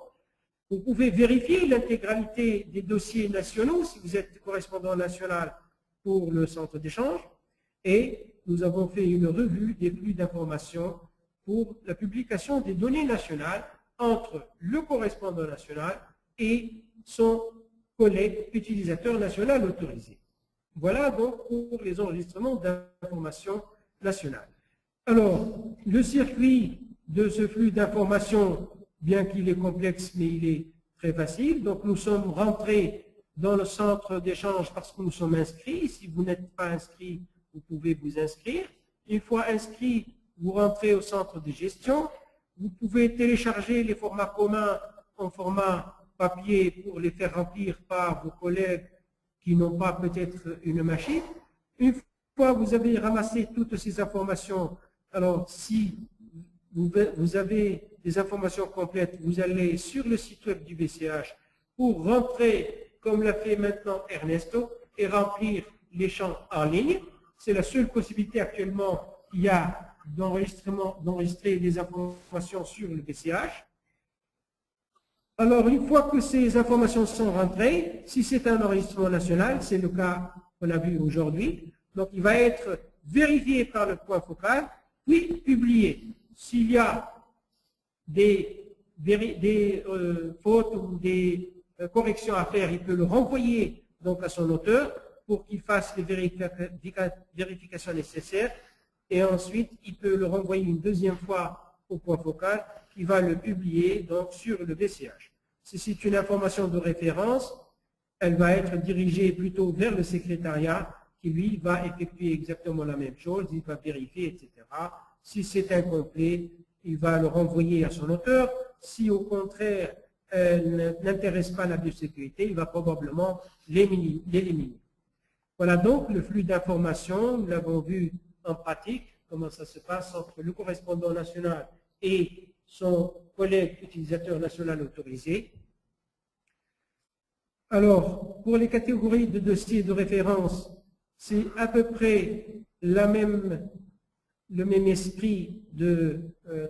Vous pouvez vérifier l'intégralité des dossiers nationaux si vous êtes correspondant national pour le centre d'échange. Et nous avons fait une revue des flux d'informations pour la publication des données nationales entre le correspondant national et son collègue utilisateur national autorisé. Voilà donc pour les enregistrements d'informations nationales. Alors, le circuit de ce flux d'informations, bien qu'il est complexe, mais il est très facile. Donc, nous sommes rentrés dans le centre d'échange parce que nous sommes inscrits. Si vous n'êtes pas inscrit, vous pouvez vous inscrire. Une fois inscrit, vous rentrez au centre de gestion. Vous pouvez télécharger les formats communs en format papier pour les faire remplir par vos collègues qui n'ont pas peut-être une machine. Une fois que vous avez ramassé toutes ces informations, alors si vous avez des informations complètes, vous allez sur le site web du BCH pour rentrer, comme l'a fait maintenant Ernesto, et remplir les champs en ligne. C'est la seule possibilité actuellement qu'il y a d'enregistrer des informations sur le BCH. Alors, une fois que ces informations sont rentrées, si c'est un enregistrement national, c'est le cas qu'on a vu aujourd'hui, donc il va être vérifié par le point focal, puis publié. S'il y a des fautes ou des corrections à faire, il peut le renvoyer donc à son auteur pour qu'il fasse les vérifications nécessaires et ensuite il peut le renvoyer une deuxième fois au point focal qui va le publier donc sur le BCH. Si c'est une information de référence, elle va être dirigée plutôt vers le secrétariat qui lui va effectuer exactement la même chose, il va vérifier, etc. Si c'est incomplet, il va le renvoyer à son auteur. Si au contraire, elle n'intéresse pas la biosécurité, il va probablement l'éliminer. Voilà donc le flux d'informations. Nous l'avons vu en pratique, comment ça se passe entre le correspondant national et son collègue utilisateur national autorisé. Alors, pour les catégories de dossiers de référence, c'est à peu près le même esprit de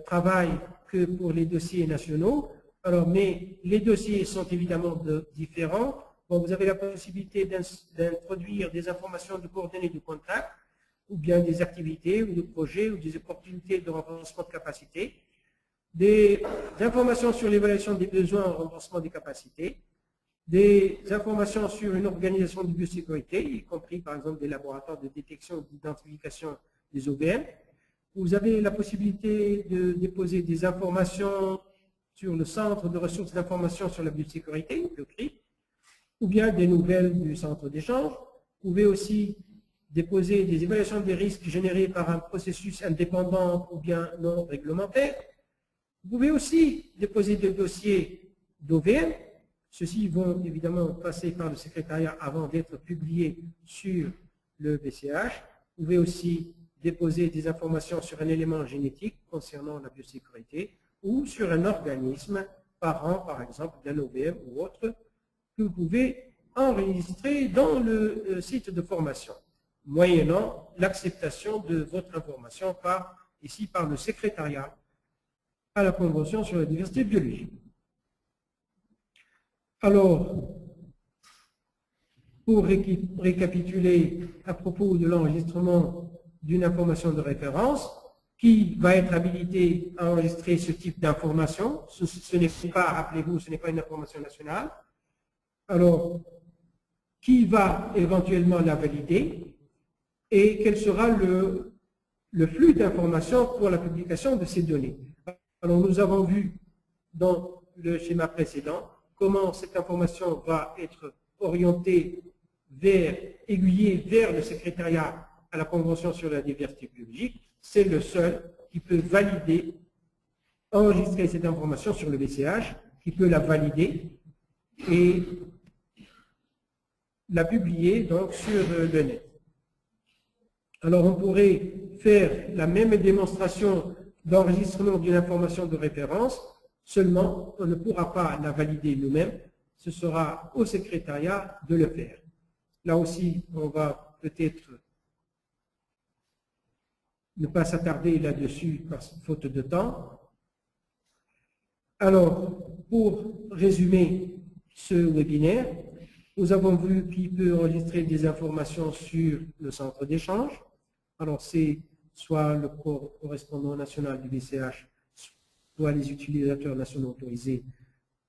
travail que pour les dossiers nationaux. Alors, mais les dossiers sont évidemment différents. Bon, vous avez la possibilité d'introduire des informations de coordonnées de contact, ou bien des activités, ou de projets, ou des opportunités de renforcement de capacité, des informations sur l'évaluation des besoins en renforcement des capacités, des informations sur une organisation de biosécurité, y compris par exemple des laboratoires de détection et d'identification des OVM. Vous avez la possibilité de déposer des informations sur le centre de ressources d'information sur la biosécurité, le CRIP, ou bien des nouvelles du centre d'échange. Vous pouvez aussi déposer des évaluations des risques générés par un processus indépendant ou bien non réglementaire. Vous pouvez aussi déposer des dossiers d'OVM. Ceux-ci vont évidemment passer par le secrétariat avant d'être publiés sur le BCH. Vous pouvez aussi déposer des informations sur un élément génétique concernant la biosécurité ou sur un organisme parent, par exemple, d'un OVM ou autre, que vous pouvez enregistrer dans le site de formation, moyennant l'acceptation de votre information ici par le secrétariat à la Convention sur la diversité biologique. Alors, pour récapituler à propos de l'enregistrement d'une information de référence, qui va être habilité à enregistrer ce type d'information. Ce n'est pas, rappelez-vous, ce n'est pas une information nationale. Alors, qui va éventuellement la valider et quel sera le flux d'informations pour la publication de ces données. Alors, nous avons vu dans le schéma précédent comment cette information va être orientée aiguillée vers le secrétariat à la Convention sur la diversité biologique. C'est le seul qui peut valider, enregistrer cette information sur le BCH, qui peut la valider et la publier donc sur le net. Alors on pourrait faire la même démonstration d'enregistrement d'une information de référence, seulement on ne pourra pas la valider nous-mêmes, ce sera au secrétariat de le faire. Là aussi, on va peut-être ne pas s'attarder là-dessus par faute de temps. Alors, pour résumer ce webinaire, nous avons vu qui peut enregistrer des informations sur le centre d'échange. Alors, c'est soit le correspondant national du BCH, soit les utilisateurs nationaux autorisés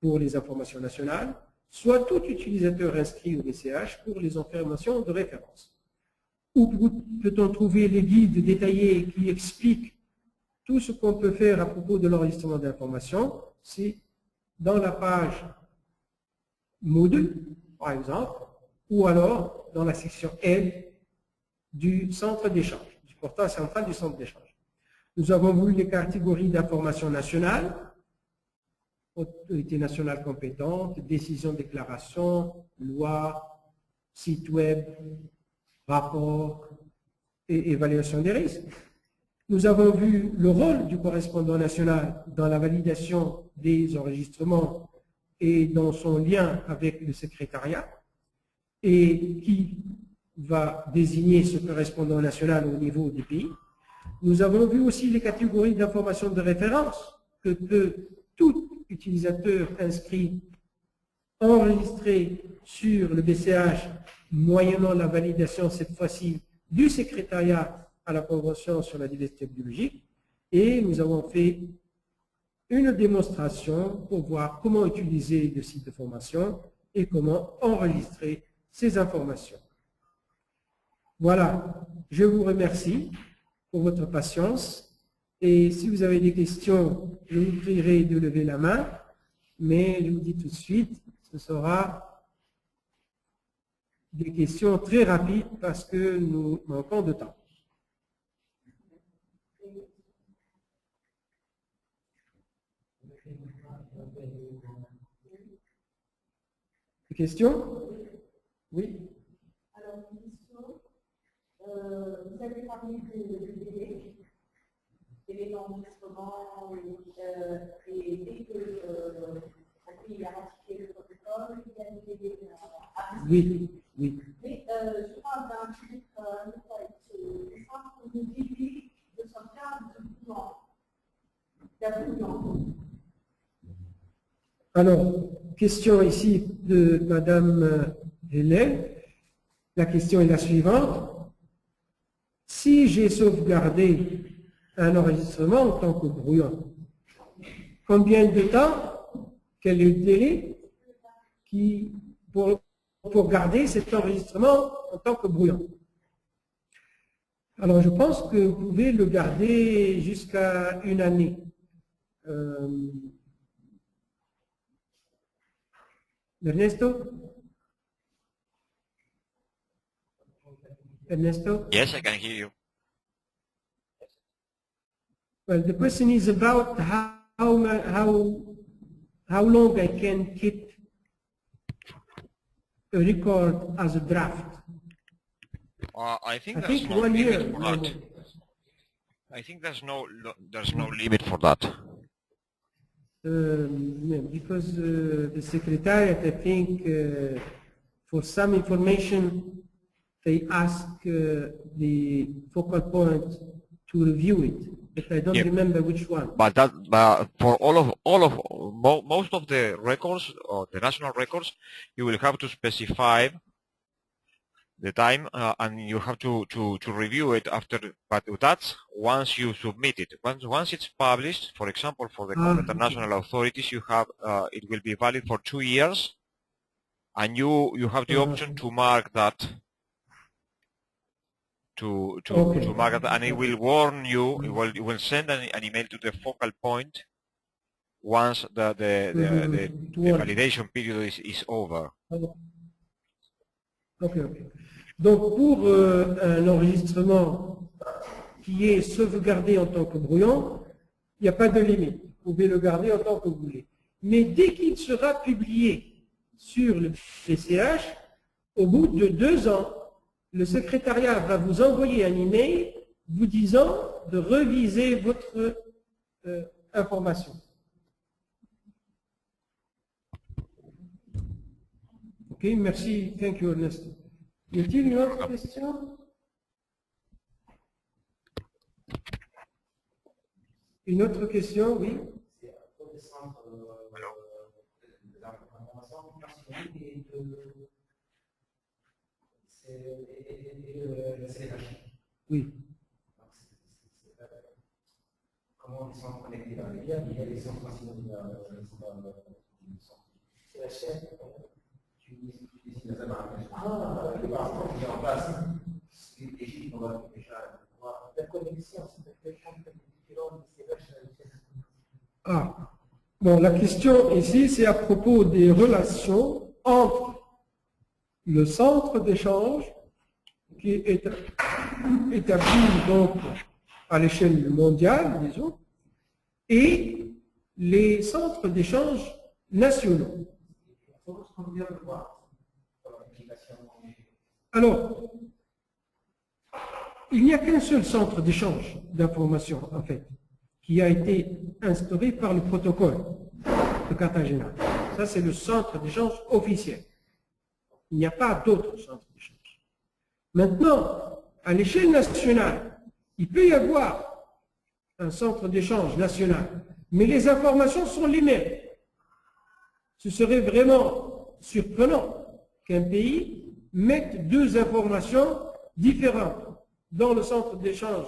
pour les informations nationales, soit tout utilisateur inscrit au BCH pour les informations de référence. Où peut-on trouver les guides détaillés qui expliquent tout ce qu'on peut faire à propos de l'enregistrement d'informations? C'est dans la page Moodle, par exemple, ou alors dans la section Aide du centre d'échange, du portail central du centre d'échange. Nous avons vu les catégories d'informations nationales, autorité nationale compétente, décision, déclaration, loi, site web, rapport et évaluation des risques. Nous avons vu le rôle du correspondant national dans la validation des enregistrements et dans son lien avec le secrétariat, et qui va désigner ce correspondant national au niveau des pays. Nous avons vu aussi les catégories d'informations de référence que peut tout utilisateur inscrit enregistrer sur le BCH moyennant la validation cette fois-ci du secrétariat à la Convention sur la diversité biologique, et nous avons fait une démonstration pour voir comment utiliser le site de formation et comment enregistrer ces informations. Voilà, je vous remercie pour votre patience, et si vous avez des questions, je vous prierai de lever la main, mais je vous dis tout de suite, ce sera des questions très rapides parce que nous manquons de temps. Des questions? Oui. Alors, une question. Vous avez parlé de délai, délai d'enregistrement, et dès que il a ratifié le protocole, il y a des délais à Oui, oui. Mais je parle d'un truc, c'est ça, on nous dit de sauvegarde de bouillon. Alors, question ici de Madame Hélène. La question est la suivante. Si j'ai sauvegardé un enregistrement en tant que brouillon, combien de temps, quel est le délai pour garder cet enregistrement en tant que brouillon? Alors, je pense que vous pouvez le garder jusqu'à une année. Ernesto? Ernesto? Yes, I can hear you. Well, the question is about how long I can keep a record as a draft. I think I there's think no 1 year. limit for that. I think there's no limit for that. Because the Secretariat, I think, for some information, they ask the focal point to review it, but I don't Yep. remember which one. But for most of the records or the national records, you will have to specify the time and you have to review it after. But that's once you submit it. Once it's published, for example, for the international authorities, you have it will be valid for 2 years, and you have the option to mark that. To mark it, and it will warn you. It will send an email to the focal point once the validation period is over. Ok. Donc, pour un enregistrement qui est sauvegardé en tant que brouillon, il n'y a pas de limite. Vous pouvez le garder en tant que vous voulez. Mais dès qu'il sera publié sur le BCH, au bout de 2 ans, le secrétariat va vous envoyer un email vous disant de reviser votre information. Ok, merci. Thank you, Ernesto. Y a-t-il une autre question? Une autre question, oui. Oui. Comment ils sont connectés dans les liens, ils sont transmis dans c'est la chaîne. Tu décides de savoir. Ah, les parents qui sont en place. L'Égypte, on va déjà voir la connexion, c'est Ah, bon, la question ici, c'est à propos des relations entre le centre d'échange qui est établi donc à l'échelle mondiale, disons, et les centres d'échange nationaux. Alors, il n'y a qu'un seul centre d'échange d'informations, en fait, qui a été instauré par le protocole de Cartagena. Ça, c'est le centre d'échange officiel. Il n'y a pas d'autres centres d'échange. Maintenant, à l'échelle nationale, il peut y avoir un centre d'échange national, mais les informations sont les mêmes. Ce serait vraiment surprenant qu'un pays mette deux informations différentes dans le centre d'échange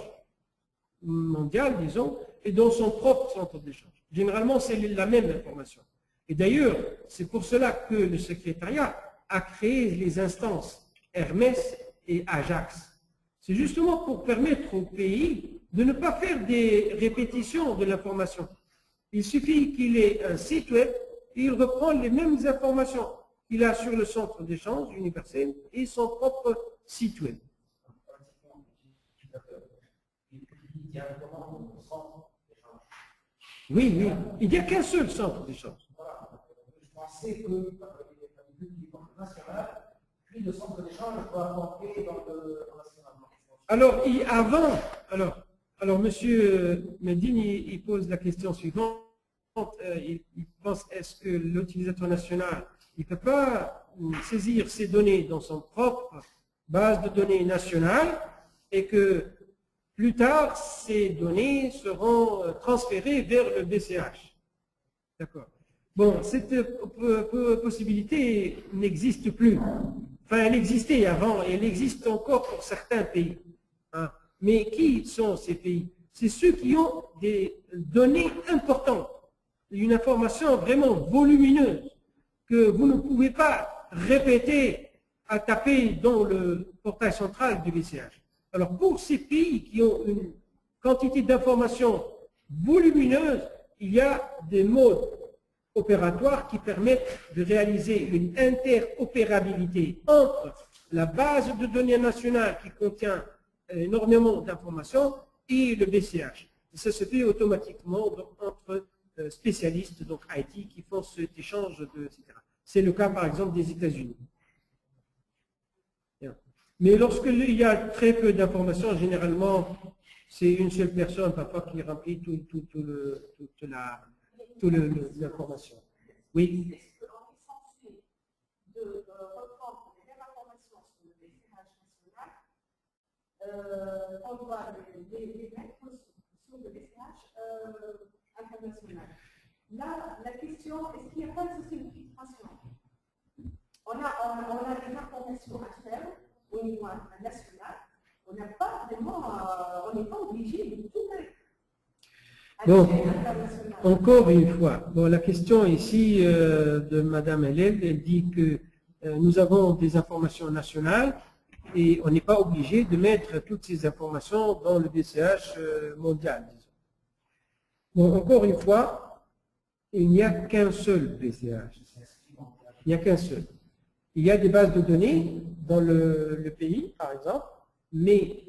mondial, disons, et dans son propre centre d'échange. Généralement, c'est la même information. Et d'ailleurs, c'est pour cela que le secrétariat a créé les instances Hermès et Ajax. C'est justement pour permettre au pays de ne pas faire des répétitions de l'information. Il suffit qu'il ait un site web et il reprend les mêmes informations qu'il a sur le centre d'échange universel et son propre site web. Oui, oui. Il n'y a qu'un seul centre d'échange. Je pensais que le national, puis le centre d'échange doit rentrer dans le national. Alors, monsieur Medine, il pose la question suivante. Il pense, est-ce que l'utilisateur national, il ne peut pas saisir ses données dans son propre base de données nationale et que plus tard, ces données seront transférées vers le BCH. D'accord. Bon, cette possibilité n'existe plus. Enfin, elle existait avant et elle existe encore pour certains pays. Hein. Mais qui sont ces pays? C'est ceux qui ont des données importantes, une information vraiment volumineuse que vous ne pouvez pas répéter à taper dans le portail central du BCH. Alors, pour ces pays qui ont une quantité d'informations volumineuses, il y a des modes opératoires qui permettent de réaliser une interopérabilité entre la base de données nationale qui contient énormément d'informations et le BCH. Et ça se fait automatiquement entre spécialistes, donc IT, qui font cet échange, etc. C'est le cas, par exemple, des États-Unis. Mais lorsqu'il y a très peu d'informations, généralement, c'est une seule personne parfois qui remplit toute l'information. Oui. Est-ce qu'on est censé de reprendre les mêmes informations sur le BCH national, on doit les mettre sur le BCH international. Là, la question, est-ce qu'il n'y a pas de système de filtration? On a des informations à faire au niveau national, on n'a pas vraiment, on n'est pas obligé de tout mettre. Bon, encore une fois, bon, la question ici de Madame Hélène, elle dit que nous avons des informations nationales et on n'est pas obligé de mettre toutes ces informations dans le BCH mondial. Disons. Bon, encore une fois, il n'y a qu'un seul BCH. Il n'y a qu'un seul. Il y a des bases de données dans le pays, par exemple, mais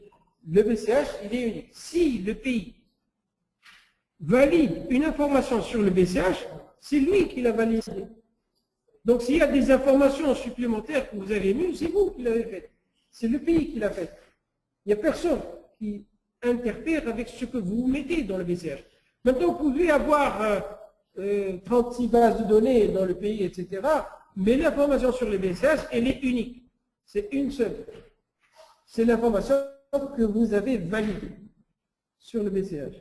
le BCH, il est unique. Si le pays valide une information sur le BCH, c'est lui qui l'a validée. Donc s'il y a des informations supplémentaires que vous avez mises, c'est vous qui l'avez fait. C'est le pays qui l'a fait. Il n'y a personne qui interfère avec ce que vous mettez dans le BCH. Maintenant, vous pouvez avoir 36 bases de données dans le pays, etc. Mais l'information sur les BCH, elle est unique. C'est une seule. C'est l'information que vous avez validée sur le BCH.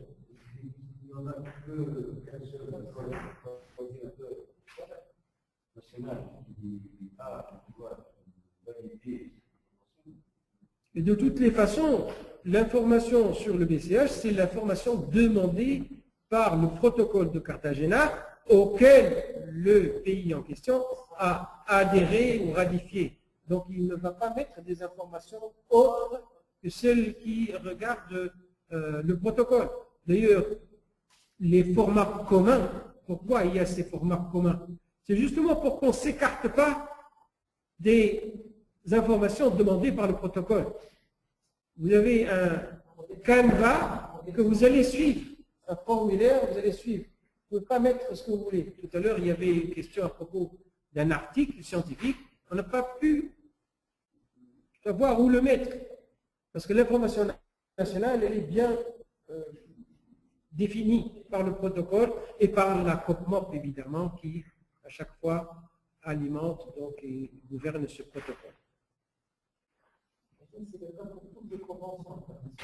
Il y en a qu'un seul coordinateur national qui doit valider. Et de toutes les façons, l'information sur le BCH, c'est l'information demandée par le protocole de Cartagena auquel le pays en question a adhéré ou ratifié. Donc il ne va pas mettre des informations autres que celles qui regardent le protocole. D'ailleurs, les formats communs, pourquoi il y a ces formats communs? C'est justement pour qu'on ne s'écarte pas des informations demandées par le protocole. Vous avez un canevas que vous allez suivre, un formulaire, vous allez suivre. Vous ne pouvez pas mettre ce que vous voulez. Tout à l'heure, il y avait une question à propos d'un article scientifique. On n'a pas pu savoir où le mettre. Parce que l'information nationale, elle est bien définie par le protocole et par la COPMOP, évidemment, qui, à chaque fois, alimente donc, et gouverne ce protocole. C'est le cas pour toutes les conventions internationales.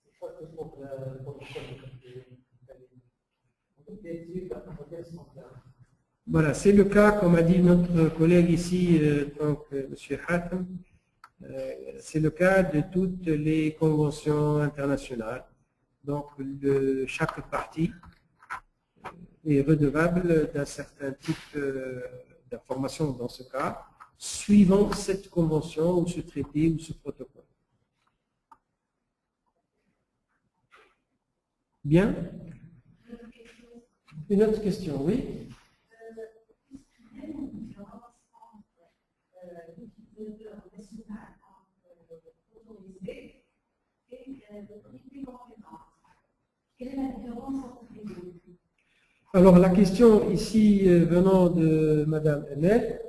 C'est pas que pour le protocole de Voilà, c'est le cas, comme a dit notre collègue ici, donc M. Hatem, c'est le cas de toutes les conventions internationales. Donc, chaque partie est redevable d'un certain type d'information dans ce cas, suivant cette convention ou ce traité ou ce protocole. Bien? Une autre question, oui? Alors la question ici venant de Madame Emel,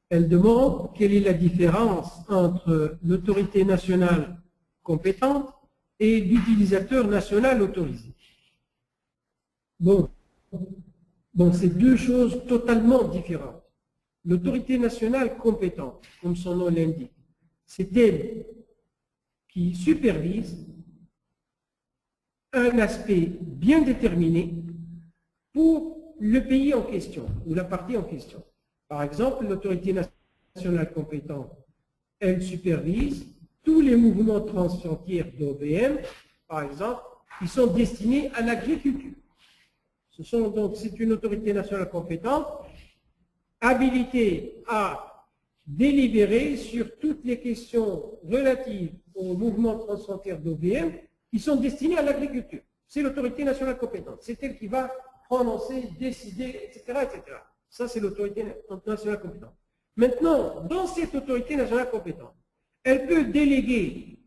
elle demande quelle est la différence entre l'autorité nationale compétente et l'utilisateur national autorisé. Bon, c'est deux choses totalement différentes. L'autorité nationale compétente, comme son nom l'indique, c'est elle qui supervise un aspect bien déterminé pour le pays en question ou la partie en question. Par exemple, l'autorité nationale compétente, elle supervise tous les mouvements transfrontières d'OBM, par exemple, qui sont destinés à l'agriculture. C'est une autorité nationale compétente habilitée à délibérer sur toutes les questions relatives aux mouvements transfrontières d'OBM qui sont destinés à l'agriculture. C'est l'autorité nationale compétente. C'est elle qui va prononcer, décider, etc. etc. Ça, c'est l'autorité nationale compétente. Maintenant, dans cette autorité nationale compétente, elle peut déléguer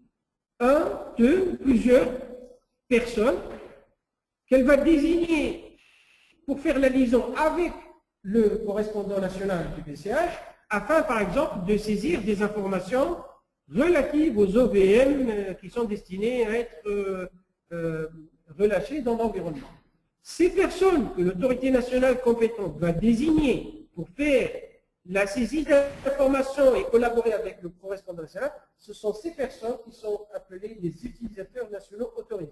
un, deux, plusieurs personnes qu'elle va désigner pour faire la liaison avec le correspondant national du PCH, afin, par exemple, de saisir des informations relatives aux OVM qui sont destinées à être relâchées dans l'environnement. Ces personnes que l'autorité nationale compétente va désigner pour faire la saisie d'informations et collaborer avec le correspondant national, ce sont ces personnes qui sont appelées les utilisateurs nationaux autorisés.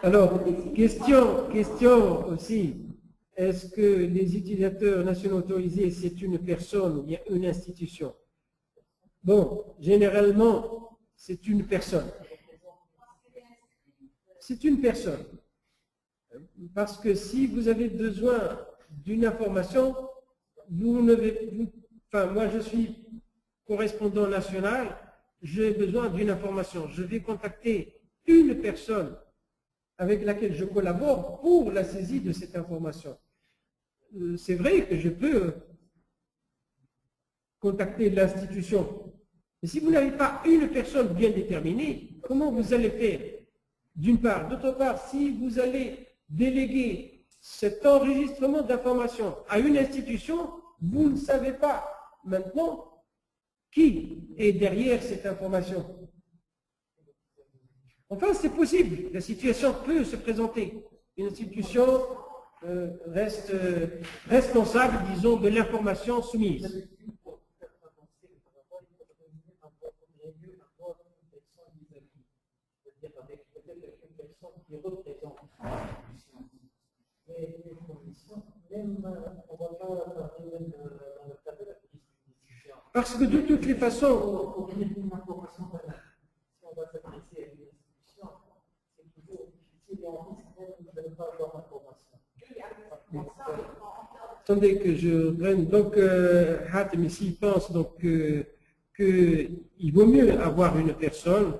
Alors, question aussi, est-ce que les utilisateurs nationaux autorisés, c'est une personne ou bien une institution? Bon, généralement, c'est une personne. C'est une personne. Parce que si vous avez besoin d'une information, moi je suis correspondant national, j'ai besoin d'une information. Je vais contacter une personne avec laquelle je collabore pour la saisie de cette information. C'est vrai que je peux contacter l'institution. Mais si vous n'avez pas une personne bien déterminée, comment vous allez faire? D'une part. D'autre part, si vous allez déléguer cet enregistrement d'informations à une institution, vous ne savez pas maintenant qui est derrière cette information. Enfin, c'est possible, la situation peut se présenter. Une institution reste responsable, disons, de l'information soumise. Parce que de toutes les façons, attendez que je prenne. Donc, Hatem ici pense donc qu'il vaut mieux avoir une personne,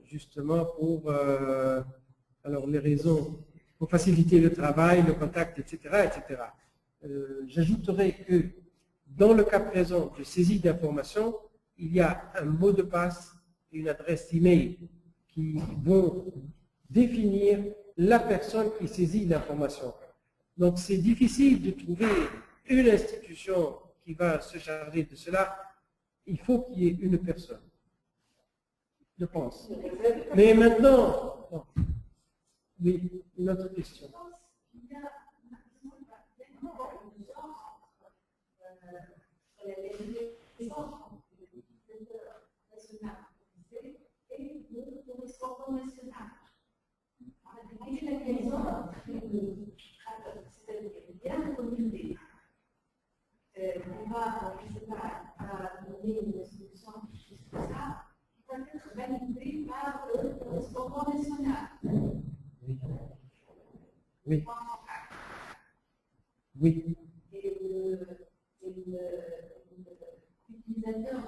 justement pour alors les raisons, pour faciliter le travail, le contact, etc., etc. J'ajouterai que dans le cas présent de saisie d'informations, il y a un mot de passe et une adresse email qui vont définir la personne qui saisit l'information. Donc c'est difficile de trouver une institution qui va se charger de cela. Il faut qu'il y ait une personne, je pense. Mais maintenant, bon. Oui, une autre question. On va, je ne sais pas, donner une solution comme ça, qui va être validée par le correspondant national. Oui. Oui. Et l'utilisateur